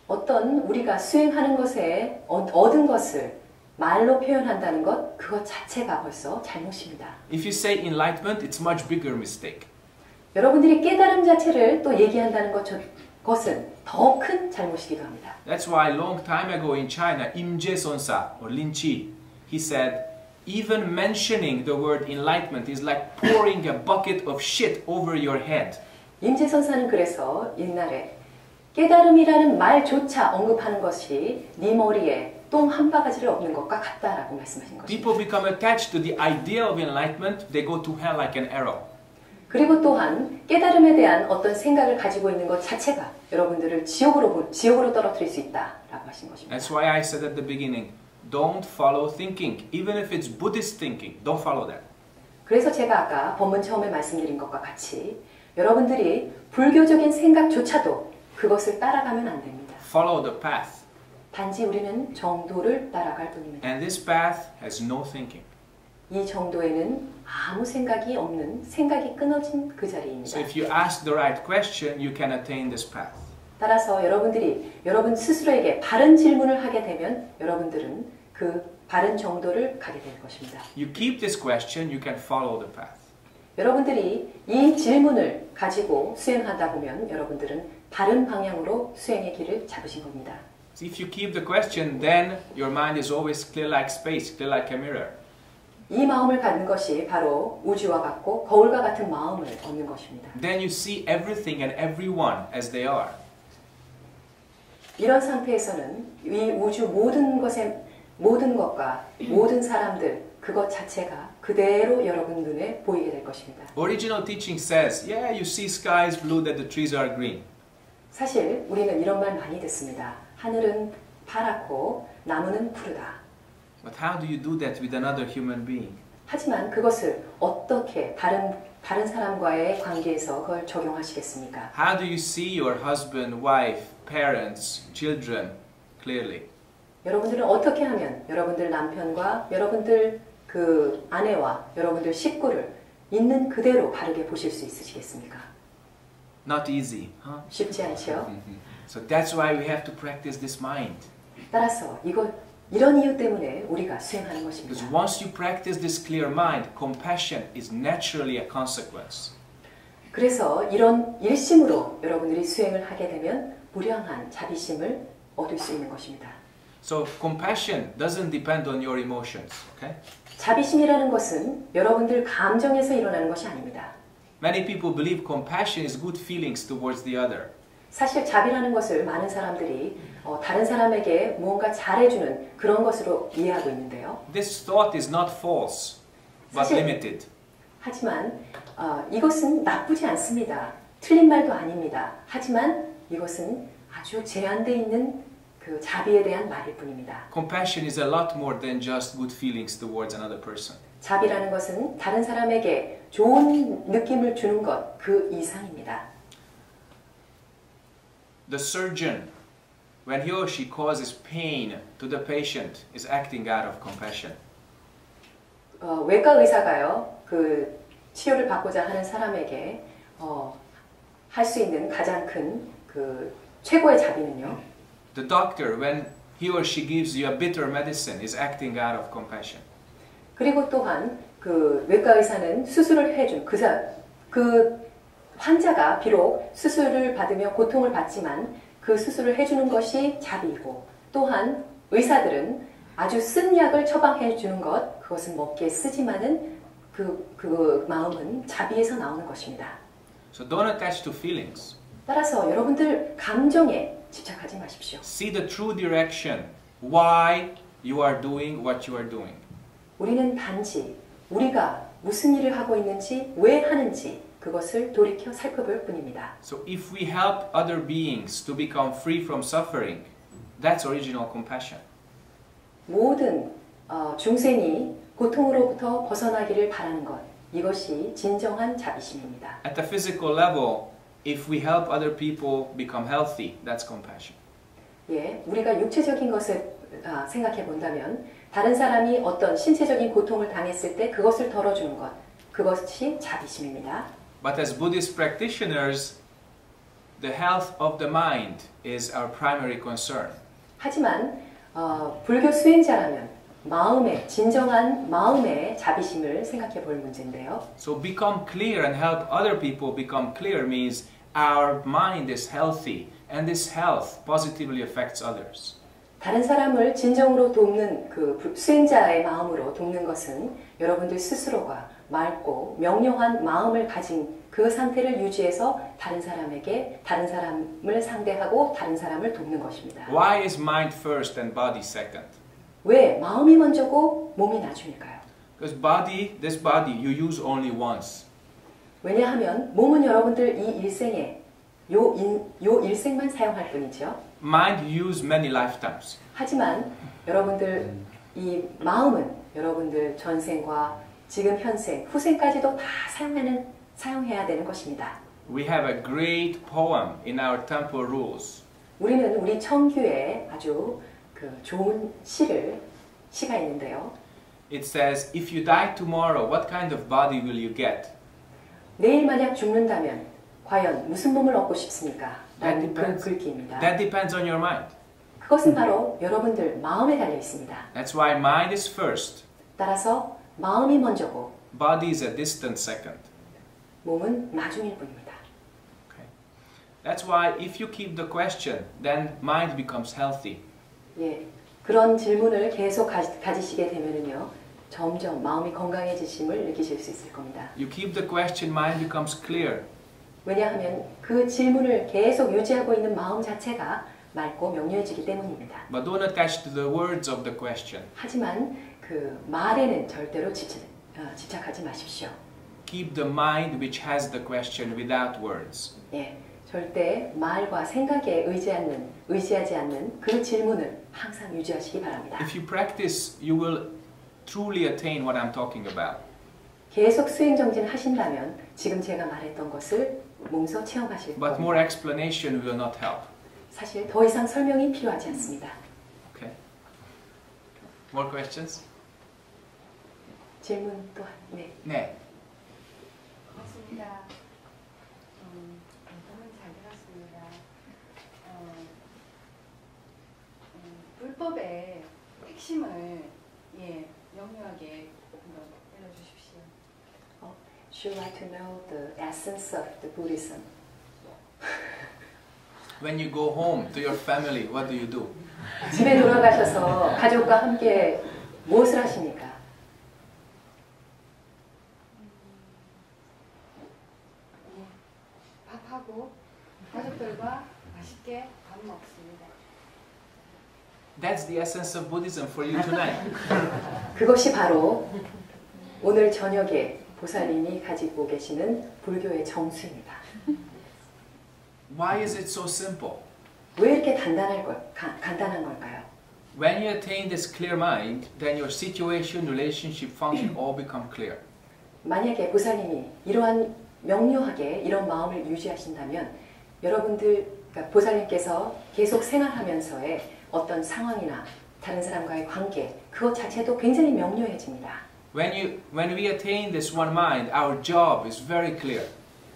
어떤 우리가 수행하는 것에 얻은 것을 말로 표현한다는 것, 그것 자체가 벌써 잘못입니다. If you say enlightenment, it's much bigger mistake. 여러분들이 깨달음 자체를 또 얘기한다는 것은 더 큰 잘못이기도 합니다. That's why long time ago in China, Im Je-sonsa or Lin Chi, he said, even mentioning the word enlightenment is like pouring a bucket of shit over your head. 임재선사는 그래서 옛날에 깨달음이라는 말조차 언급하는 것이 네 머리에 똥 한 바가지를 엎는 것과 같다라고 말씀하신 것입니다. People become attached to the idea of enlightenment, they go to hell like an arrow. 그리고 또한 깨달음에 대한 어떤 생각을 가지고 있는 것 자체가 여러분들을 지옥으로 떨어뜨릴 수 있다라고 하신 것입니다. That's why I said at the beginning, don't follow thinking. Even if it's Buddhist thinking, don't follow that. 그래서 제가 아까 본문 처음에 말씀드린 것과 같이 여러분들이 불교적인 생각조차도 그것을 따라가면 안 됩니다. Follow the path. 단지 우리는 정도를 따라갈 뿐입니다. And this path has no thinking. 이 정도에는 아무 생각이 없는, 생각이 끊어진 그 So 자리입니다. if you ask the right question, you can attain this path. 따라서 여러분들이 여러분 스스로에게 바른 질문을 하게 되면 여러분들은 그 바른 정도를 가게 될 것입니다. You keep this question, you can follow the path. 여러분들이 이 질문을 가지고 수행하다 보면 여러분들은 바른 방향으로 수행의 길을 잡으신 겁니다. So if you keep the question, then your mind is always clear like space, clear like a mirror. 이 마음을 갖는 것이 바로 우주와 같고 거울과 같은 마음을 얻는 것입니다. Then you see everything and everyone as they are. 이런 상태에서는 이 우주 모든 것과 모든 사람들 그것 자체가 그대로 여러분 눈에 보이게 될 것입니다. Original teaching says, yeah, you see sky is blue, that the trees are green. 사실 우리는 이런 말 많이 듣습니다. 하늘은 파랗고 나무는 푸르다. But how do you do that with another human being? 하지만 그것을 어떻게 다른 사람과의 관계에서 그걸 적용하시겠습니까? How do you see your husband, wife, parents, children clearly? 여러분들은 어떻게 하면 여러분들 남편과 여러분들 그 아내와 여러분들 식구를 있는 그대로 바르게 보실 수 있으시겠습니까? Not easy, huh? 쉽지 않죠? So that's why we have to practice this mind. 따라서 이런 이유 때문에 우리가 수행하는 Because 것입니다. once you practice this clear mind, compassion is naturally a consequence. 그래서 이런 일심으로 여러분들이 수행을 하게 되면 무량한 자비심을 얻을 수 있는 것입니다. So compassion doesn't depend on your emotions, okay? 자비심이라는 것은 여러분들 감정에서 일어나는 것이 아닙니다. Many people believe compassion is good feelings towards the other. 사실 자비라는 것을 많은 사람들이 다른 사람에게 무언가 잘해주는 그런 것으로 이해하고 있는데요. This thought is not false, but 사실- limited. 하지만 이것은 나쁘지 않습니다. 틀린 말도 아닙니다. 하지만 이것은 아주 제한되어 있는 그 자비에 대한 말일 뿐입니다. Compassion is a lot more than just good feelings towards another person. 자비라는 것은 다른 사람에게 좋은 느낌을 주는 것 그 이상입니다. The surgeon, when he or she causes pain to the patient, is acting out of compassion. 외과 의사가요, 그 치료를 받고자 하는 사람에게 할 수 있는 가장 큰 그 최고의 자비는요. The doctor, when he or she gives you a bitter medicine, is acting out of compassion. 그리고 또한 그 외과 의사는 수술을 해준 그 환자가 비록 수술을 받으며 고통을 받지만 그 수술을 해주는 것이 자비이고 또한 의사들은 아주 쓴 약을 처방해 주는 것 그것은 먹기에 쓰지만은 그 마음은 자비에서 나오는 것입니다. So don't attach to feelings. 따라서 여러분들 감정에 집착하지 마십시오. See the true direction, why you are doing what you are doing. 우리는 단지 우리가 무슨 일을 하고 있는지 왜 하는지 그것을 돌이켜 살펴볼 뿐입니다. So if we help other beings to become free from suffering, that's original compassion. 모든 중생이 고통으로부터 벗어나기를 바라는 것 이것이 진정한 자비심입니다. At the physical level, if we help other people become healthy, that's compassion. 예, 우리가 육체적인 것을 생각해 본다면 다른 사람이 어떤 신체적인 고통을 당했을 때 그것을 덜어주는 것, 그것이 자비심입니다. But as Buddhist practitioners, the health of the mind is our primary concern. 하지만 불교 수행자라면 마음의 진정한 마음의 자비심을 생각해 볼 문제인데요. So become clear and help other people become clear means our mind is healthy and this health positively affects others. 다른 사람을 진정으로 돕는 그 수행자의 마음으로 돕는 것은 여러분들 스스로가 맑고 명료한 마음을 가진 그 상태를 유지해서 다른 사람에게 다른 사람을 상대하고 다른 사람을 돕는 것입니다. Why is mind first and body second? 왜 마음이 먼저고 몸이 나중일까요? Because this body you use only once. 왜냐하면 몸은 여러분들 이 일생에 요 일생만 사용할 뿐이죠. Mind you use many lifetimes. 하지만 여러분들 이 마음은 여러분들 전생과 지금 현생, 후생까지도 다 사용해야 되는 것입니다. We have a great poem in our temple rules. 우리는 우리 청규에 아주 그 좋은 시가 있는데요. It says, if you die tomorrow, what kind of body will you get? 내일 만약 죽는다면 과연 무슨 몸을 얻고 싶습니까? That 라는 그 depends. 글귀입니다. That depends on your mind. 그것은 바로 여러분들 마음에 달려 있습니다. That's why mind is first. 따라서 마음이 먼저고 Body is a distant second. 몸은 나중일 뿐입니다. Okay. That's why if you keep the question, then mind becomes healthy. 예, 그런 질문을 계속 가지시게 되면은요, 점점 마음이 건강해지심을 느끼실 수 있을 겁니다. You keep the question, mind becomes clear. 왜냐하면 그 질문을 계속 유지하고 있는 마음 자체가 맑고 명료해지기 때문입니다. But don't attach to the words of the question. 하지만 그 말에는 절대로 집착하지 마십시오. Keep the mind which has the question without words. 예, 절대 말과 생각에 의지하지 않는 그 질문을 항상 유지하시기 바랍니다. If you practice, you will truly attain what I'm talking about. 계속 수행 정진을 하신다면 지금 제가 말했던 것을 몸소 체험하실 But 겁니다. more explanation will not help. 사실 더 이상 설명이 필요하지 않습니다. Okay. More questions? 질문 또한. 네. 네. 고맙습니다. 너무 잘 들었습니다. 불법의 핵심을 명료하게 한번 알려주십시오. She would like to know the essence of the Buddhism. When you go home to your family, what do you do? 집에 돌아가셔서 가족과 함께 무엇을 하십니까? 밥하고 가족들과 맛있게 밥 먹습니다. That's the essence of Buddhism for you tonight. 그것이 바로 오늘 저녁에 보살님이 가지고 계시는 불교의 정수입니다. Why is it so simple? 왜 이렇게 간단한 걸까요? When you attain this clear mind, then your situation, relationship, function all become clear. 만약에 보살님이 이러한 명료하게 이런 마음을 유지하신다면 여러분들, 그러니까 보살님께서 계속 생활하면서의 어떤 상황이나 다른 사람과의 관계, 그것 자체도 굉장히 명료해집니다. When we attain this one mind, our job is very clear.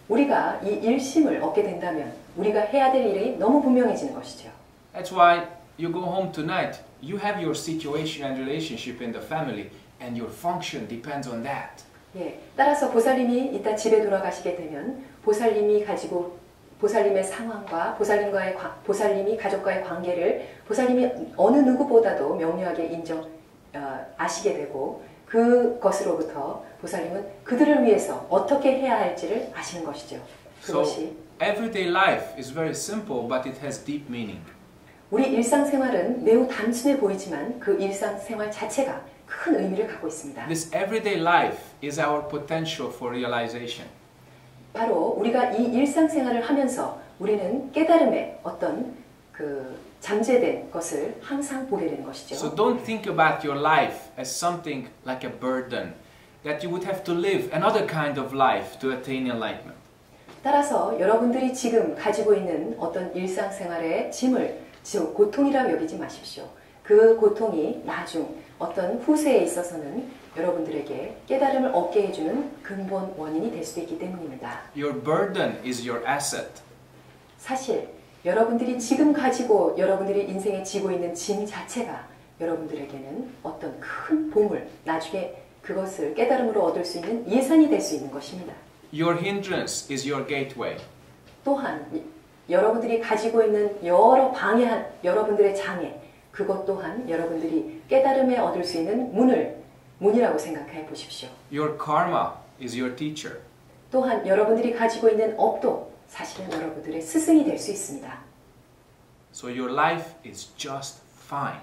우리가 이 일심을 얻게 된다면 우리가 해야 될 일이 너무 분명해지는 것이죠. That's why you go home tonight, you have your situation and relationship in the family, and your function depends on that. 예, 따라서 보살님이 이따 집에 돌아가시게 되면 보살님이 보살님의 상황과 보살님이 가족과의 관계를 보살님이 어느 누구보다도 명료하게 아시게 되고 그것으로부터 보살님은 그들을 위해서 어떻게 해야 할지를 아시는 것이죠. 그것이 everyday life is very simple, but it has deep meaning. 우리 일상생활은 매우 단순해 보이지만 그 일상생활 자체가 큰 의미를 갖고 있습니다. This everyday life is our potential for realization. 바로 우리가 이 일상생활을 하면서 우리는 깨달음의 어떤 그 잠재된 것을 항상 보게 되는 것이죠. So don't think about your life as something like a burden that you would have to live another kind of life to attain enlightenment. 따라서 여러분들이 지금 가지고 있는 어떤 일상생활의 짐을 지금 고통이라고 여기지 마십시오. 그 고통이 나중 어떤 후세에 있어서는 여러분들에게 깨달음을 얻게 해주는 근본 원인이 될 수도 있기 때문입니다. Your burden is your asset. 사실 여러분들이 지금 가지고 여러분들이 인생에 지고 있는 짐 자체가 여러분들에게는 어떤 큰 보물, 나중에 그것을 깨달음으로 얻을 수 있는 예산이 될 수 있는 것입니다. Your hindrance is your gateway. 또한 여러분들이 가지고 있는 여러 방해한 여러분들의 장애, 그것 또한 여러분들이 깨달음에 얻을 수 있는 문이라고 생각해 보십시오. Your karma is your teacher. 또한 여러분들이 가지고 있는 업도 사실은 여러분들의 스승이 될 수 있습니다. So your life is just fine.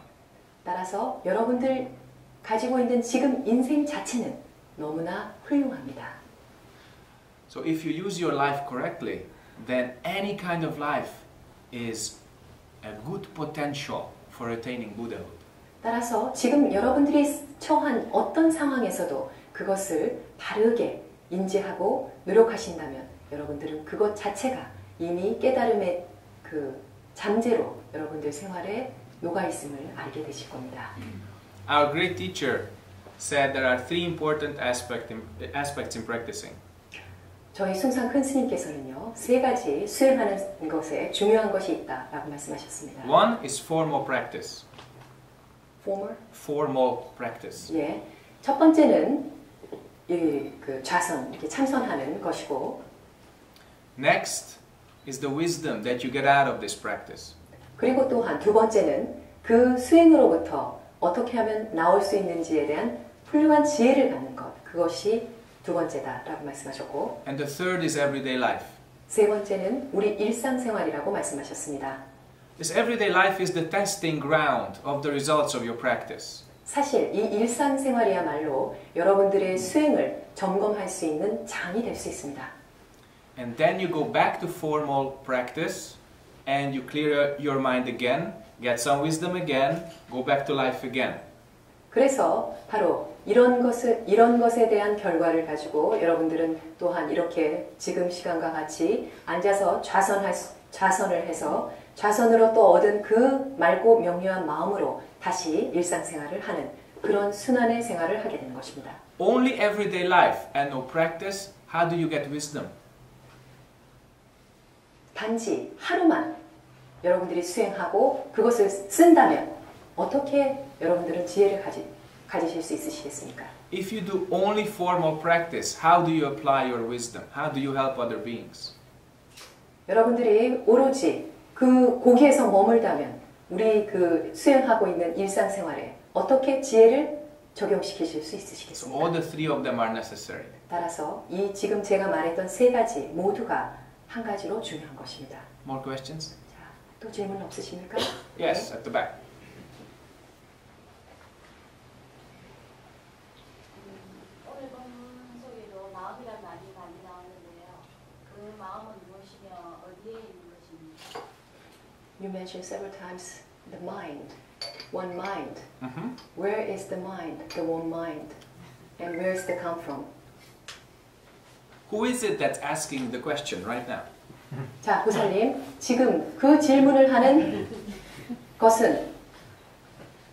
따라서 여러분들 가지고 있는 지금 인생 자체는 너무나 훌륭합니다. So if you use your life correctly, then any kind of life is a good potential for attaining Buddhahood. 따라서 지금 여러분들이 처한 어떤 상황에서도 그것을 바르게 인지하고 노력하신다면 여러분들은 그것 자체가 이미 깨달음의 그 잠재로 여러분들 생활에 녹아있음을 알게 되실 겁니다. Our great teacher said there are three important aspects in practicing. 저희 숭상 큰 스님께서는요, 세 가지 수행하는 것에 중요한 것이 있다라고 말씀하셨습니다. One is formal practice. Formal practice. 예, 첫 번째는 그 좌선, 이렇게 참선하는 것이고, Next is the wisdom that you get out of this practice. 그리고 또한 두 번째는 그 수행으로부터 어떻게 하면 나올 수 있는지에 대한 훌륭한 지혜를 갖는 것, 그것이 두 번째다라고 말씀하셨고, And the third is everyday life. 세 번째는 우리 일상생활이라고 말씀하셨습니다. This everyday life is the testing ground of the results of your practice. 사실 이 일상생활이야말로 여러분들의 수행을 점검할 수 있는 장이 될 수 있습니다. And then you go back to formal practice and you clear your mind again, get some wisdom again, go back to life again. 그래서 바로 이런 것에 대한 결과를 가지고 여러분들은 또한 이렇게 지금 시간과 같이 앉아서 좌선을 해서 좌선으로 또 얻은 그 맑고 명료한 마음으로 다시 일상생활을 하는 그런 순환의 생활을 하게 되는 것입니다. Only everyday life and no practice, how do you get wisdom? 단지 하루만 여러분들이 수행하고 그것을 쓴다면 어떻게 여러분들은 지혜를 가지실 수 있으시겠습니까? If you do only formal practice, how do you apply your wisdom? How do you help other beings? 여러분들이 오로지 그 고기에서 머물다면 우리 그 수행하고 있는 일상생활에 어떻게 지혜를 적용시키실 수 So 있으시겠습니까? all the three of them are necessary. 따라서 이 지금 제가 말했던 세 가지 모두가 한 가지로 중요한 것입니다. More questions? 자, 또 질문 없으십니까? Yes, at the back. 오늘 본문 속에도 마음이란 말이 많이 나오는데요. 그 마음은 무엇이며 어디에 있는 것입니까? You mentioned several times the mind, one mind. Mm-hmm. Where is the mind, the one mind? And where is the come from? Who is it that's asking the question right now? 자, 보살님, 지금 그 질문을 하는 것은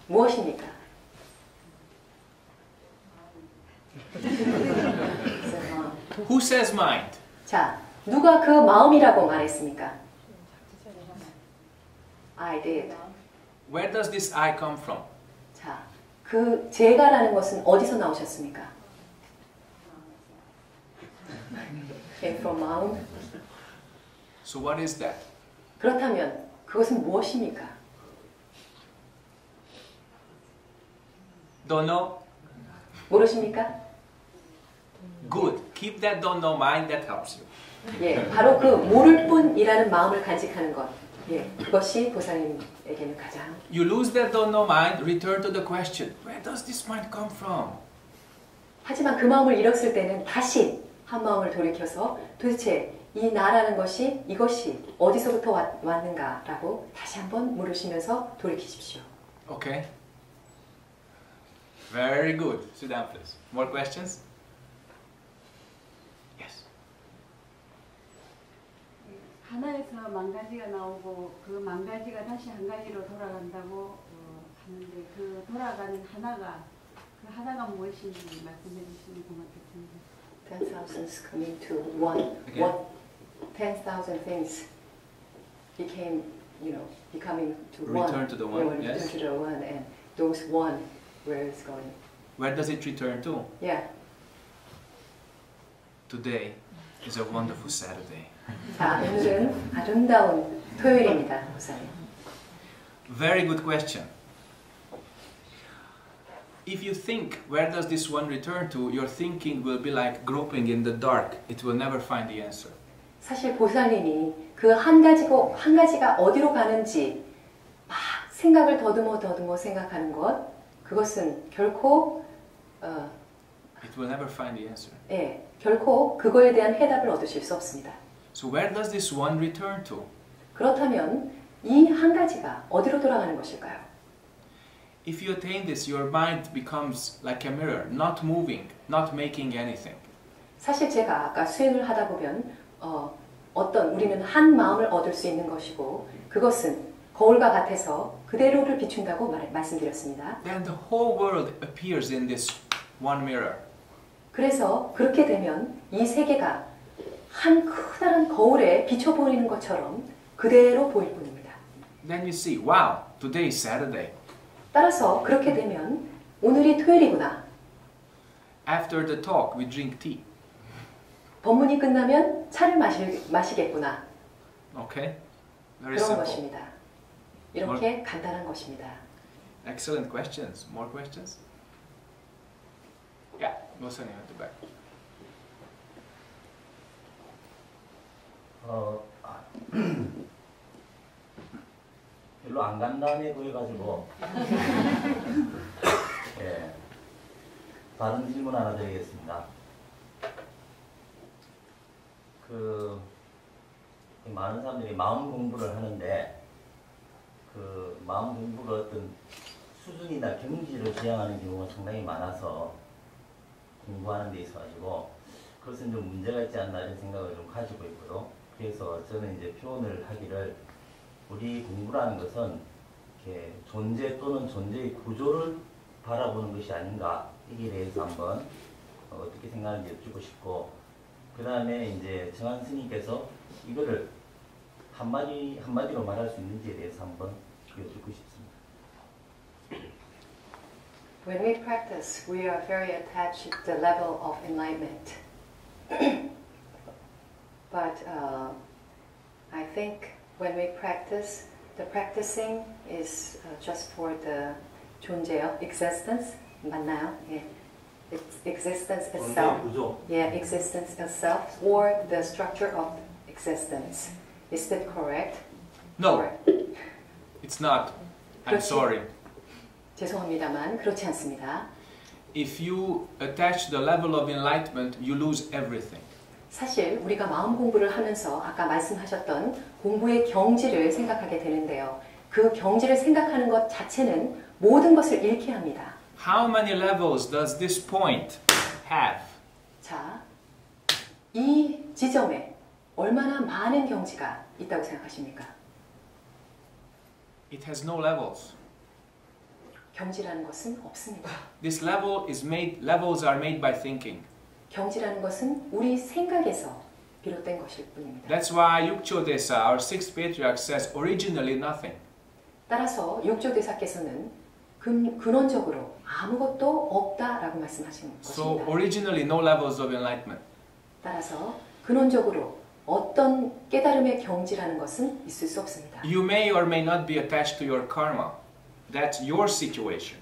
무엇입니까? Who says mind? 자, 누가 그 마음이라고 말했습니까? I did. Where does this I come from? 자, 그 제가라는 것은 어디서 나오셨습니까? Came from 마음. So what is that? 그렇다면 그것은 무엇입니까? Don't know? 모르십니까? Good. Keep that don't know mind, that helps you. 예, 바로 그 모를 뿐이라는 마음을 간직하는 것. 예, 그것이 보살님에게는 가장. You lose that don't know mind, return to the question, where does this mind come from? 하지만 그 마음을 잃었을 때는 다시 한 마음을 돌이켜서 도대체 이 나라는 것이 이것이 어디서부터 왔는가라고 다시 한번 물으시면서 돌이키십시오. Okay. Very good. Sit down, please. More questions? Yes. 하나에서 만 가지가 나오고 그 만 가지가 다시 한 가지로 돌아간다고 하는데 그 돌아가는 하나가 그 하나가 무엇인지 말씀해 주시면 고맙겠습니다. 10,000s coming to one. Okay. What 10,000 things became, becoming to one. Return to the one, Yeah, yes. return to the one, and those one, where it's going. Where does it return to? Yeah. Today is a wonderful Saturday. 자, 오늘은 아름다운 토요일입니다, 목사님. Very good question. If you think, where does this one return to, your thinking will be like groping in the dark. It will never find the answer. 사실 보살님이 그 한 가지가 어디로 가는지 막 생각을 더듬어 생각하는 것, 그것은 결코 It will never find the answer. 결코 그거에 대한 해답을 얻으실 수 없습니다. So where does this one return to? 그렇다면 이 한 가지가 어디로 돌아가는 것일까요? If you attain this, your mind becomes like a mirror, not moving, not making anything. 사실 제가 아까 수행을 하다 보면 우리는 한 마음을 얻을 수 있는 것이고 그것은 거울과 같아서 그대로를 비춘다고 말씀드렸습니다. Then the whole world appears in this one mirror. 그래서 그렇게 되면 이 세계가 한 커다란 거울에 비춰보이는 것처럼 그대로 보일 뿐입니다. Then you see, wow, today is Saturday. 따라서 그렇게 되면 오늘이 토요일이구나. After the talk, we drink tea. 법문이 끝나면 차를 마시겠구나. Okay? Very 그런 simple. 것입니다. 이렇게 간단한 것입니다. Excellent questions. More questions? Yeah, Mosa님 at the back. 별로 안 간단해 보여가지고 예, 다른 질문 하나 드리겠습니다. 많은 사람들이 마음 공부를 하는데 그 마음 공부가 어떤 수준이나 경지를 지향하는 경우가 상당히 많아서 공부하는 데 있어가지고 그것은 좀 문제가 있지 않나 이런 생각을 좀 가지고 있거든. 그래서 저는 이제 표현을 하기를 우리 공부라는 것은 이렇게 존재 또는 존재의 구조를 바라보는 것이 아닌가 이에 대해서 한번 어떻게 생각하는지 여쭙고 싶고 그 다음에 이제 정한 스님께서 이거를 한마디로 말할 수 있는지에 대해서 한번 여쭙고 싶습니다. When we practice, we are very attached to the level of enlightenment. But I think when we practice, the practicing is just for the 존재요, existence, 맞나요? 예. Existence itself. 구조. Yeah, existence itself, or the structure of existence. Is that correct? No, Or- it's not. I'm 그렇지. sorry. 죄송합니다만 그렇지 않습니다. If you attach the level of enlightenment, you lose everything. 사실 우리가 마음 공부를 하면서 아까 말씀하셨던 공부의 경지를 생각하게 되는데요. 그 경지를 생각하는 것 자체는 모든 것을 잃게 합니다. How many levels does this point have? 자, 이 지점에 얼마나 많은 경지가 있다고 생각하십니까? It has no levels. 경지라는 것은 없습니다. This levels are made by thinking. 경지라는 것은 우리 생각에서 비롯된 것일 뿐입니다. That's why Yukcho-desa, our sixth patriarch, says originally nothing. 따라서 육조대사께서는 근원적으로 아무것도 없다라고 말씀하신 So 것입니다. originally no levels of enlightenment. 따라서 근원적으로 어떤 깨달음의 경지라는 것은 있을 수 없습니다. You may or may not be attached to your karma. That's your situation.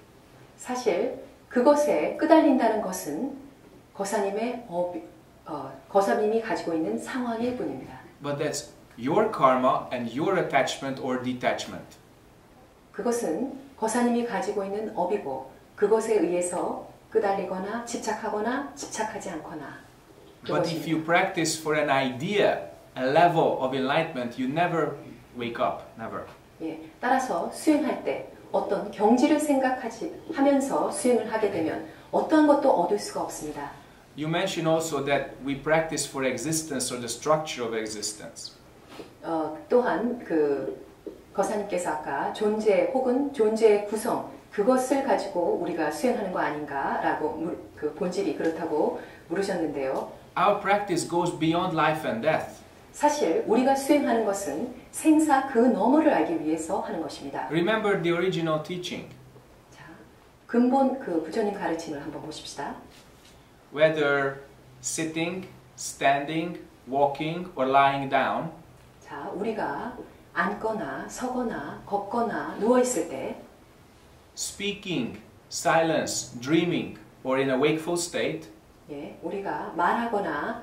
사실 그것에 끄달린다는 것은 거사님이 가지고 있는 상황일 뿐입니다. But that's your karma and your attachment or detachment. 그것은 거사님이 가지고 있는 업이고 그것에 의해서 끄달리거나 집착하거나 집착하지 않거나 But if you practice for an idea, a level of enlightenment, you never wake up. Never. 예, 따라서 수행할 때 어떤 경지를 생각하면서 수행을 하게 되면 어떠한 것도 얻을 수가 없습니다. You mentioned also that we practice for existence or the structure of existence. 또한 그 거사님께서 아까 존재 혹은 존재의 구성 그것을 가지고 우리가 수행하는 거 아닌가라고 그 본질이 그렇다고 물으셨는데요. Our practice goes beyond life and death. 사실 우리가 수행하는 것은 생사 그 너머를 알기 위해서 하는 것입니다. Remember the original teaching. 자, 근본 그 부처님 가르침을 한번 보십시다. Whether sitting, standing, walking, or lying down, 자, 우리가 앉거나 서거나 걷거나 누워 있을 때, speaking, silence, dreaming, or in a wakeful state, 예, 우리가 말하거나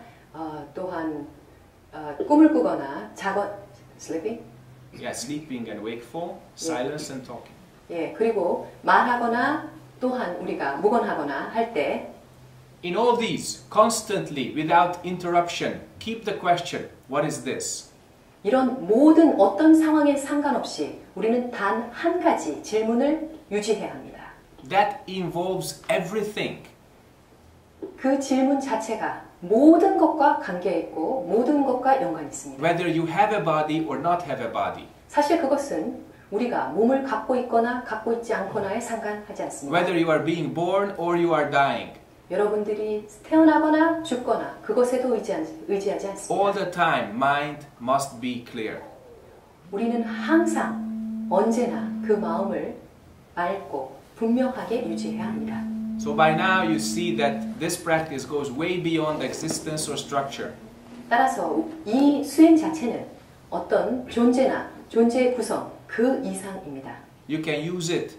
또한 꿈을 꾸거나 sleeping, sleeping and wakeful, silence and talking. 예, 그리고 말하거나 또한 우리가 묵언하거나 할 때, In all these, constantly, without interruption, keep the question, what is this? 이런 모든 어떤 상황에 상관없이 우리는 단 한 가지 질문을 유지해야 합니다. That involves everything. 그 질문 자체가 모든 것과 관계있고 모든 것과 연관이 있습니다. Whether you have a body or not have a body. 사실 그것은 우리가 몸을 갖고 있거나 갖고 있지 않거나에 상관하지 않습니다. Whether you are being born or you are dying. 여러분들이 태어나거나 죽거나 그것에도 의지하지 않습니다. All the time, mind must be clear. 우리는 항상 언제나 그 마음을 맑고 분명하게 유지해야 합니다. So by now you see that this practice goes way beyond existence or structure. 따라서 이 수행 자체는 어떤 존재나 존재의 구성 그 이상입니다. You can use it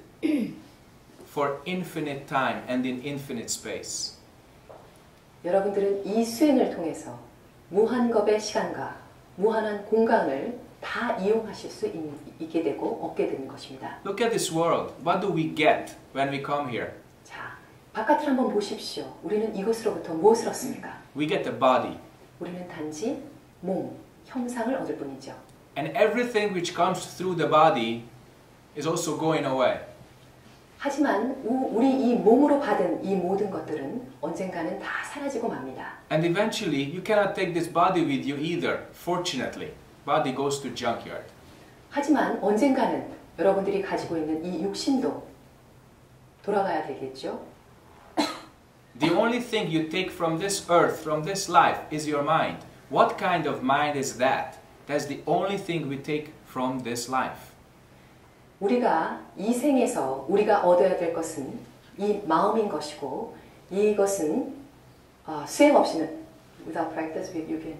for infinite time and in infinite space. 여러분들은 이 수행을 통해서 무한겁의 시간과 무한한 공간을 다 이용하실 수 있게 되고 얻게 되는 것입니다. Look at this world. What do we get when we come here? 자, 바깥을 한번 보십시오. 우리는 이것으로부터 무엇을 얻습니까? We get a body. 우리는 단지 몸, 형상을 얻을 뿐이죠. And everything which comes through the body is also going away. 하지만 우리 이 몸으로 받은 이 모든 것들은 언젠가는 다 사라지고 맙니다. And eventually you cannot take this body with you either, fortunately. Body goes to junkyard. 하지만 언젠가는 여러분들이 가지고 있는 이 육신도 돌아가야 되겠죠. The only thing you take from this earth, from this life, is your mind. What kind of mind is that? That's the only thing we take from this life. 우리가 이 생에서 우리가 얻어야 될 것은 이 마음인 것이고 이것은 수행 없이는 without practice we can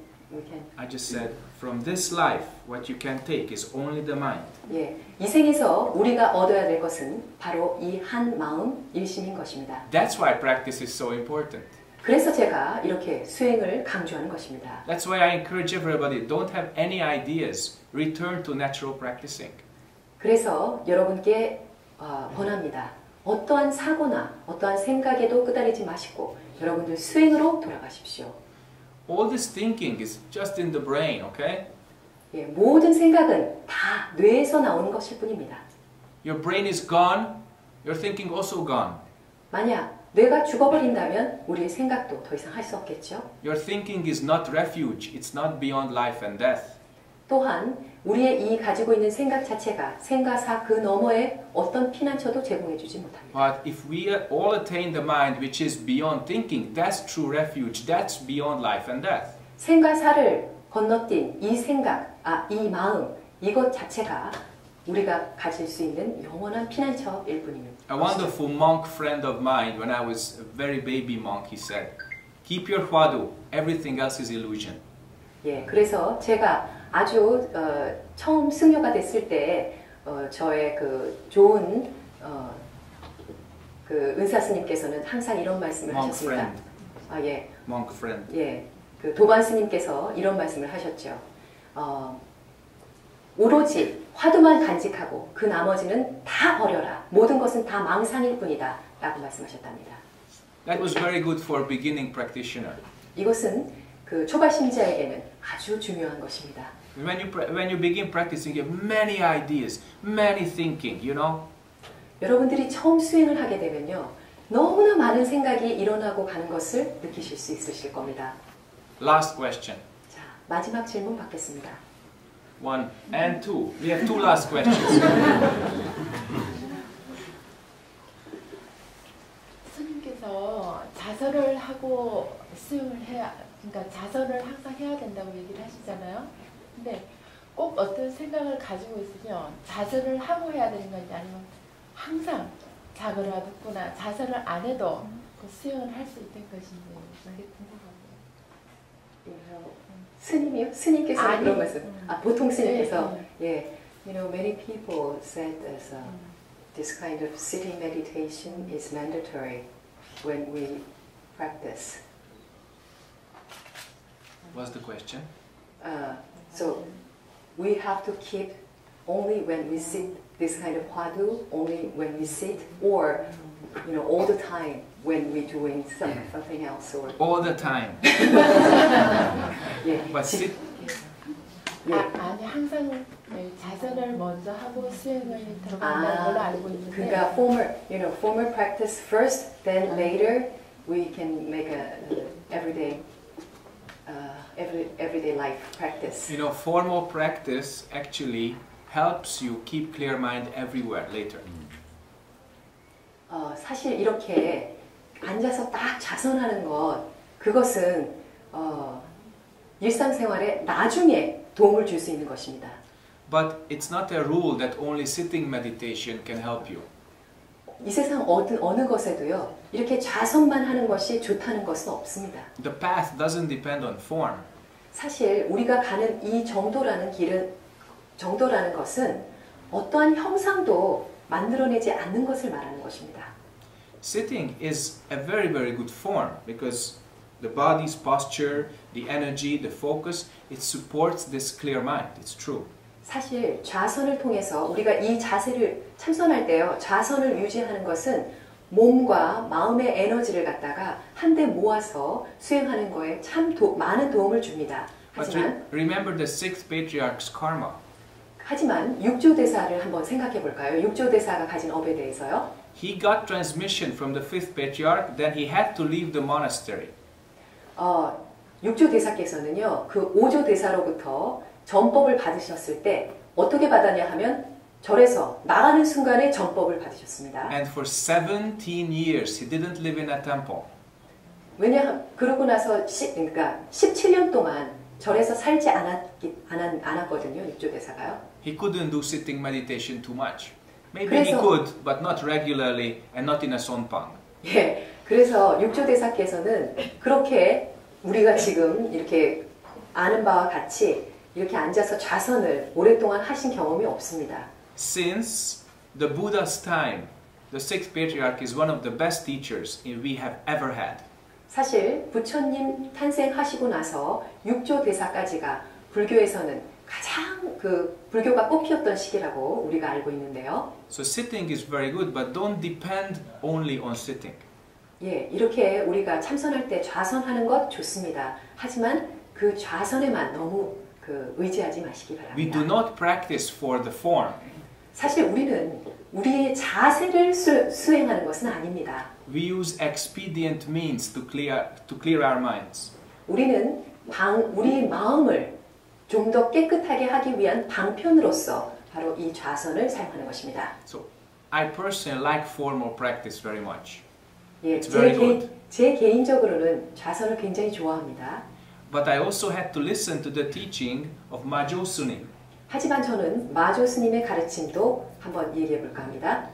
I just said from this life what you can take is only the mind. 예, 이 생에서 우리가 얻어야 될 것은 바로 이 한 마음 일심인 것입니다. That's why practice is so important. 그래서 제가 이렇게 수행을 강조하는 것입니다. That's why I encourage everybody, don't have any ideas. Return to natural practicing. 그래서 여러분께 권합니다. 어떠한 사고나 어떠한 생각에도 끄달리지 마시고 여러분들 수행으로 돌아가십시오. All this thinking is just in the brain, okay? 예, 모든 생각은 다 뇌에서 나오는 것일 뿐입니다. Your brain is gone, your thinking also gone. 만약 뇌가 죽어버린다면 우리의 생각도 더 이상 할 수 없겠죠. Your thinking is not refuge, it's not beyond life and death. 또한 우리의 이 가지고 있는 생각 자체가 생가사 그 너머에 어떤 피난처도 제공해 주지 못합니다. But if we all attain the mind which is beyond thinking, that's true refuge, that's beyond life and death. 생가사를 건너뛴 이 생각, 이 마음, 이것 자체가 우리가 가질 수 있는 영원한 피난처일 뿐입니다. A wonderful monk friend of mine, when I was a very baby monk, he said, keep your hwadu, everything else is illusion. 예, 그래서 제가 아주 처음 승려가 됐을 때 저의 그 좋은 그 은사 스님께서는 항상 이런 말씀을 Monk 하셨습니다. friend. 예, Monk friend. 예, 그 도반 스님께서 이런 말씀을 하셨죠. 오로지 화두만 간직하고 그 나머지는 다 버려라. 모든 것은 다 망상일 뿐이다. 라고 말씀하셨답니다. That was very good for a beginning practitioner. 이것은 그 초발심자에게는 아주 중요한 것입니다. When you begin practicing, you have many ideas, many thinking, you know. 여러분들이 처음 수행을 하게 되면요. 너무나 많은 생각이 일어나고 가는 것을 느끼실 수 있으실 겁니다. Last question. 자, 마지막 질문 받겠습니다. 1 and 2. We have 2 last questions. 스님께서 자설을 하고 수용을 해야, 그러니까 자설을 항상 해야 된다고 얘기를 하시잖아요. 근데 꼭 어떤 생각을 가지고 있으면 자설을 하고 해야 되는 건지 아니면 항상 자거나 듣거나 자설을 안 해도 그 수용을 할 수 있는 것인지 그게 궁금하네요. 스님이요? 스님께서 아니, 그런 말씀. 보통 스님께서 네, 예, you know, many people said as this kind of sitting meditation is mandatory when we practice. What's the question? So we have to keep only when we sit this kind of hwadu, only when we sit, or you know, all the time when we're doing something else, or All the time. yeah. But sit, 아니 항상 자설을 먼저 하고 수행을 들어간다는 걸로 알고 있는데 그러니까 formal practice first, then later we can make a everyday life practice. you know, formal practice actually helps you keep clear mind everywhere later. 사실 이렇게 앉아서 딱 자선하는 것, 그것은 일상생활에 나중에 도움을 줄 수 있는 것입니다. But it's not a rule that only sitting meditation can help you. 이 세상 어느 것에도요, 이렇게 좌선만 하는 것이 좋다는 것은 없습니다. The path doesn't depend on form. 사실 우리가 가는 이 정도라는 것은 어떠한 형상도 만들어내지 않는 것을 말하는 것입니다. Sitting is a very, very good form because the body's posture, the energy, the focus, it supports this clear mind. It's true. 사실 좌선을 통해서 우리가 이 자세를 참선할 때요, 좌선을 유지하는 것은 몸과 마음의 에너지를 갖다가 한데 모아서 수행하는 거에 참 많은 도움을 줍니다. But 하지만 remember the sixth patriarch's karma. 육조대사를 한번 생각해 볼까요? 육조대사가 가진 업에 대해서요. He got transmission from the fifth patriarch, then he had to leave the monastery. 육조대사께서는요, 그 오조대사로부터 전법을 받으셨을 때 어떻게 받았냐 하면 절에서 나가는 순간에 전법을 받으셨습니다. And for 17 years he didn't live in a temple. 왜냐하면 그러고 나서 그러니까 17년 동안 절에서 살지 않았거든요. 육조대사가요. He couldn't do sitting meditation too much. Maybe he could, but not regularly and not in a sonpang. 예, 그래서 육조대사께서는 그렇게 우리가 지금 이렇게 아는 바와 같이 이렇게 앉아서 좌선을 오랫동안 하신 경험이 없습니다. Since the Buddha's time, the sixth patriarch is one of the best teachers we have ever had. 사실 부처님 탄생하시고 나서 육조대사까지가 불교에서는 가장 불교가 꽃피었던 시기라고 우리가 알고 있는데요. So sitting is very good, but don't depend only on sitting. 예, 이렇게 우리가 참선할 때 좌선하는 것 좋습니다. 하지만 그 좌선에만 너무 의지하지 마시기 바랍니다. We do not practice for the form. 사실 우리는 우리의 자세를 수행하는 것은 아닙니다. We use expedient means to clear our minds. 우리는 우리의 마음을 좀 더 깨끗하게 하기 위한 방편으로서 바로 이 좌선을 사용하는 것입니다. So I personally like formal practice very much. 예, It's very good. 제 개인적으로는 좌선을 굉장히 좋아합니다. But I also had to listen to the teaching of Majo Sunim. 하지만 저는 마조 스님의 가르침도 한번 얘기해 볼까 합니다.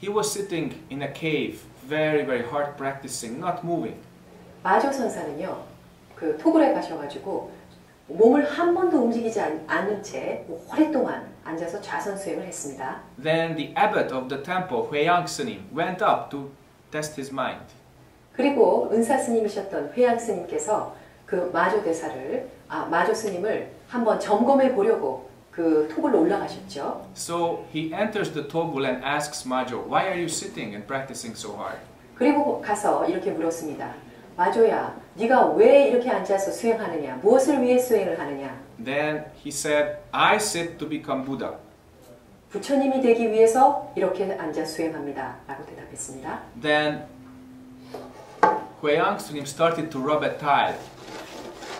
He was sitting in a cave, very, very hard practicing, not moving. 마조 선사는요, 토굴에 가셔가지고 몸을 한 번도 움직이지 않은 채 오랫동안 앉아서 좌선 수행을 했습니다. Then the abbot of the temple, Hueyang Sunim, went up to test his mind. 그리고 은사 스님이셨던 회양 스님께서 그 마조 스님을 한번 점검해 보려고 그 토굴로 올라가셨죠. So he enters the togul and asks Majo, why are you sitting and practicing so hard? 그리고 가서 이렇게 물었습니다. 마조야, 네가 왜 이렇게 앉아서 수행하느냐? 무엇을 위해 수행을 하느냐? Then he said, I sit to become Buddha. 부처님이 되기 위해서 이렇게 앉아 수행합니다. 라고 대답했습니다. Then Hueyang Sunim started to rub a tile.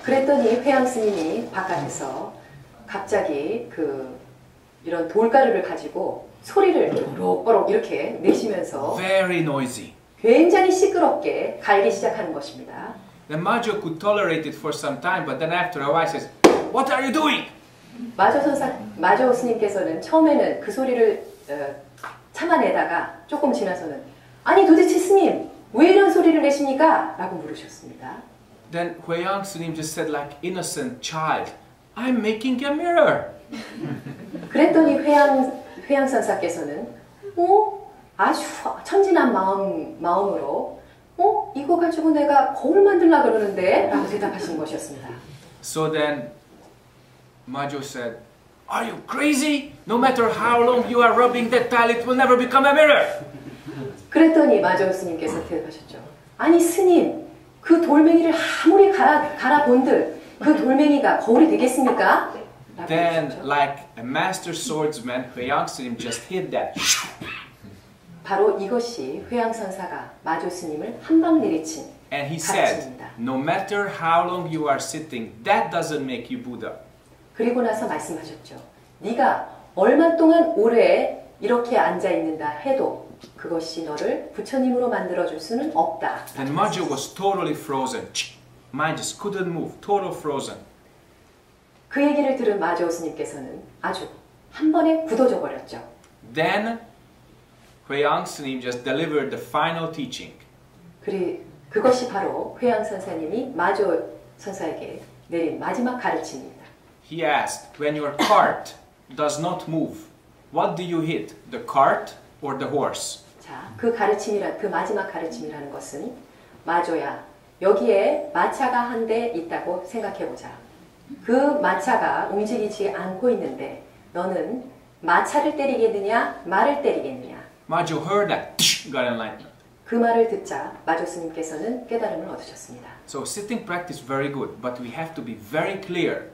그랬더니 회양 스님이 바깥에서 갑자기 이런 돌가루를 가지고 소리를 뽀록뽀록 이렇게 내시면서 very noisy. 굉장히 시끄럽게 갈기 시작하는 것입니다. Then Majo could tolerate it for some time, but then after a while says, "What are you doing?" 마조 스님께서는 처음에는 그 소리를 참아내다가 조금 지나서는 아니 도대체 스님 왜 이런 소리를 내십니까? 라고 물으셨습니다. Then Huayang Sunim just said like innocent child, "I'm making a mirror." 그랬더니 회양 선사께서는 아주 천진한 마음으로 이거 가지고 내가 거울 만들려고 그러는데 라고 대답하신 것이었습니다. So then Majo said, "Are you crazy? No matter how long you are rubbing that tile, it will never become a mirror." 그랬더니 마조 스님께서 대답하셨죠. 아니 스님, 그 돌멩이를 아무리 갈아본들 그 돌멩이가 거울이 되겠습니까? Then, like a master swordsman, Huayang Sunim just hit that. 바로 이것이 회양 선사가 마조 스님을 한 방 내리친 And he said, 가르침입니다. no matter how long you are sitting, that doesn't make you Buddha. 그리고 나서 말씀하셨죠. 네가 얼마 동안 오래 이렇게 앉아 있는다 해도 그것이 너를 부처님으로 만들어 줄 수는 없다. And Majo was totally frozen. Mind just couldn't move, total frozen. 그 얘기를 들은 마조 스님께서는 아주 한 번에 굳어져 버렸죠. Then Huayang Sunim just delivered the final teaching. 그것이 바로 회양 선사님이 마조 선사에게 내린 마지막 가르침입니다. He asked, when your cart does not move, what do you hit? The cart or the horse? 자, 그 마지막 가르침이라는 것은 마조야, 여기에 마차가 한 대 있다고 생각해 보자. 그 마차가 움직이지 않고 있는데 너는 마차를 때리겠느냐, 말을 때리겠느냐? Majo heard that, got enlightenment. 그 말을 듣자 마조 스님께서는 깨달음을 얻으셨습니다. So sitting practice very good, but we have to be very clear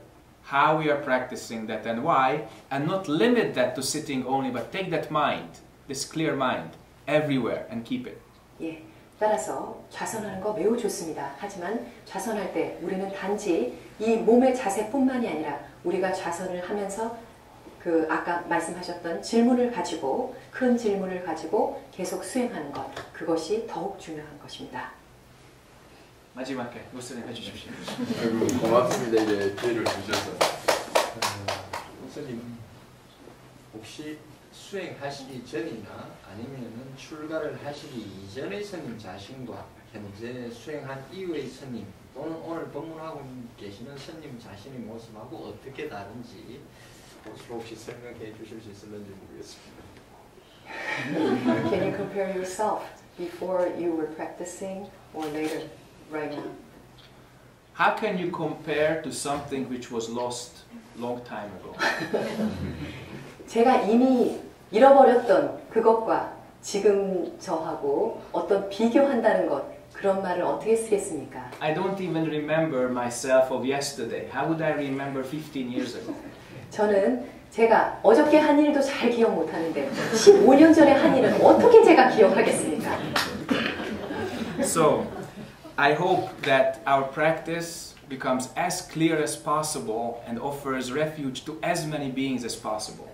how we are practicing that and why, and not limit that to sitting only, but take that mind, this clear mind, everywhere and keep it. 예, 따라서 좌선하는 거 매우 좋습니다. 하지만 좌선할 때 우리는 단지 이 몸의 자세뿐만이 아니라 우리가 좌선을 하면서 아까 말씀하셨던 질문을 가지고 큰 질문을 가지고 계속 수행하는 것, 그것이 더욱 중요한 것입니다. 마지막에 목사님 해주십시오. 아이고 고맙습니다. 이제 기회를 주셔서. 목사님 혹시 수행하시기 전이나 아니면은 출가를 하시기 이전의 스님 자신과 현재 수행한 이후의 스님 또는 오늘 법문하고 계시는 스님 자신의 모습하고 어떻게 다른지 혹시 설명해 주실 수 있을는지 모르겠습니다. Can you compare yourself before you were practicing or later, right now? How can you compare to something which was lost long time ago? 제가 이미 잃어버렸던 그것과 지금 저하고 어떤 비교한다는 것, 그런 말을 어떻게 쓰겠습니까? I don't even remember myself of yesterday. How would I remember 15 years ago? 저는 제가 어저께 한 일도 잘 기억 못하는데 15년 전에 한 일은 어떻게 제가 기억하겠습니까? So, I hope that our practice becomes as clear as possible and offers refuge to as many beings as possible.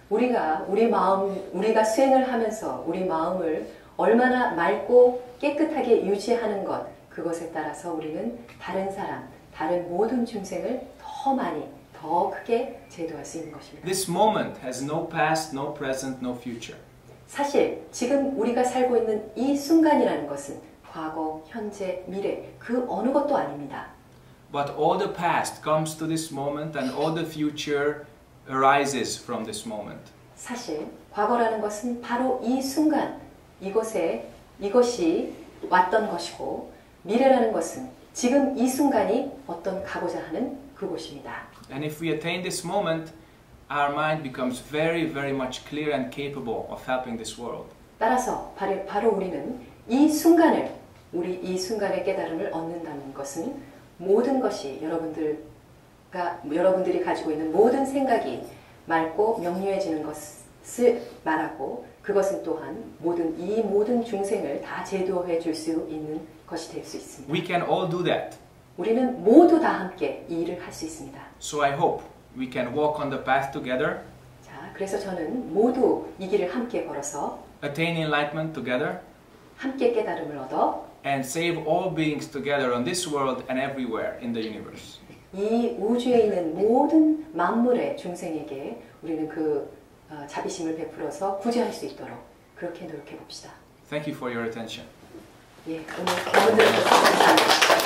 우리가 수행을 하면서 우리 마음을 얼마나 맑고 깨끗하게 유지하는 것, 그것에 따라서 우리는 다른 사람, 다른 모든 중생을 더 많이, 더 크게 제도할 수 있는 것입니다. This moment has no past, no present, no future. 사실 지금 우리가 살고 있는 이 순간이라는 것은 과거, 현재, 미래 그 어느 것도 아닙니다. But all the past comes to this moment and all the future arises from this moment. 사실 과거라는 것은 바로 이 순간, 이것이 왔던 것이고 미래라는 것은 지금 이 순간이 어떤 가고자 하는 그곳입니다. And if we attain this moment, our mind becomes very, very much clear and capable of helping this world. 따라서 바로 우리는 이 순간의 깨달음을 얻는다는 것은 모든 것이 여러분들이 가지고 있는 모든 생각이 맑고 명료해지는 것을 말하고 그것은 또한 이 모든 중생을 다 제도해 줄 수 있는 것이 될 수 있습니다. We can all do that. 우리는 모두 다 함께 이 일을 할 수 있습니다. So I hope we can walk on the path together, 자, 그래서 저는 모두 이 길을 함께 걸어서 attain enlightenment together, 함께 깨달음을 얻어 and save all beings together on this world and everywhere in the universe. 이 우주에 있는 모든 만물의 중생에게 우리는 그 자비심을 베풀어서 구제할 수 있도록 그렇게 노력해 봅시다. Thank you for your attention. 예, 오늘 경험을 감사합니다.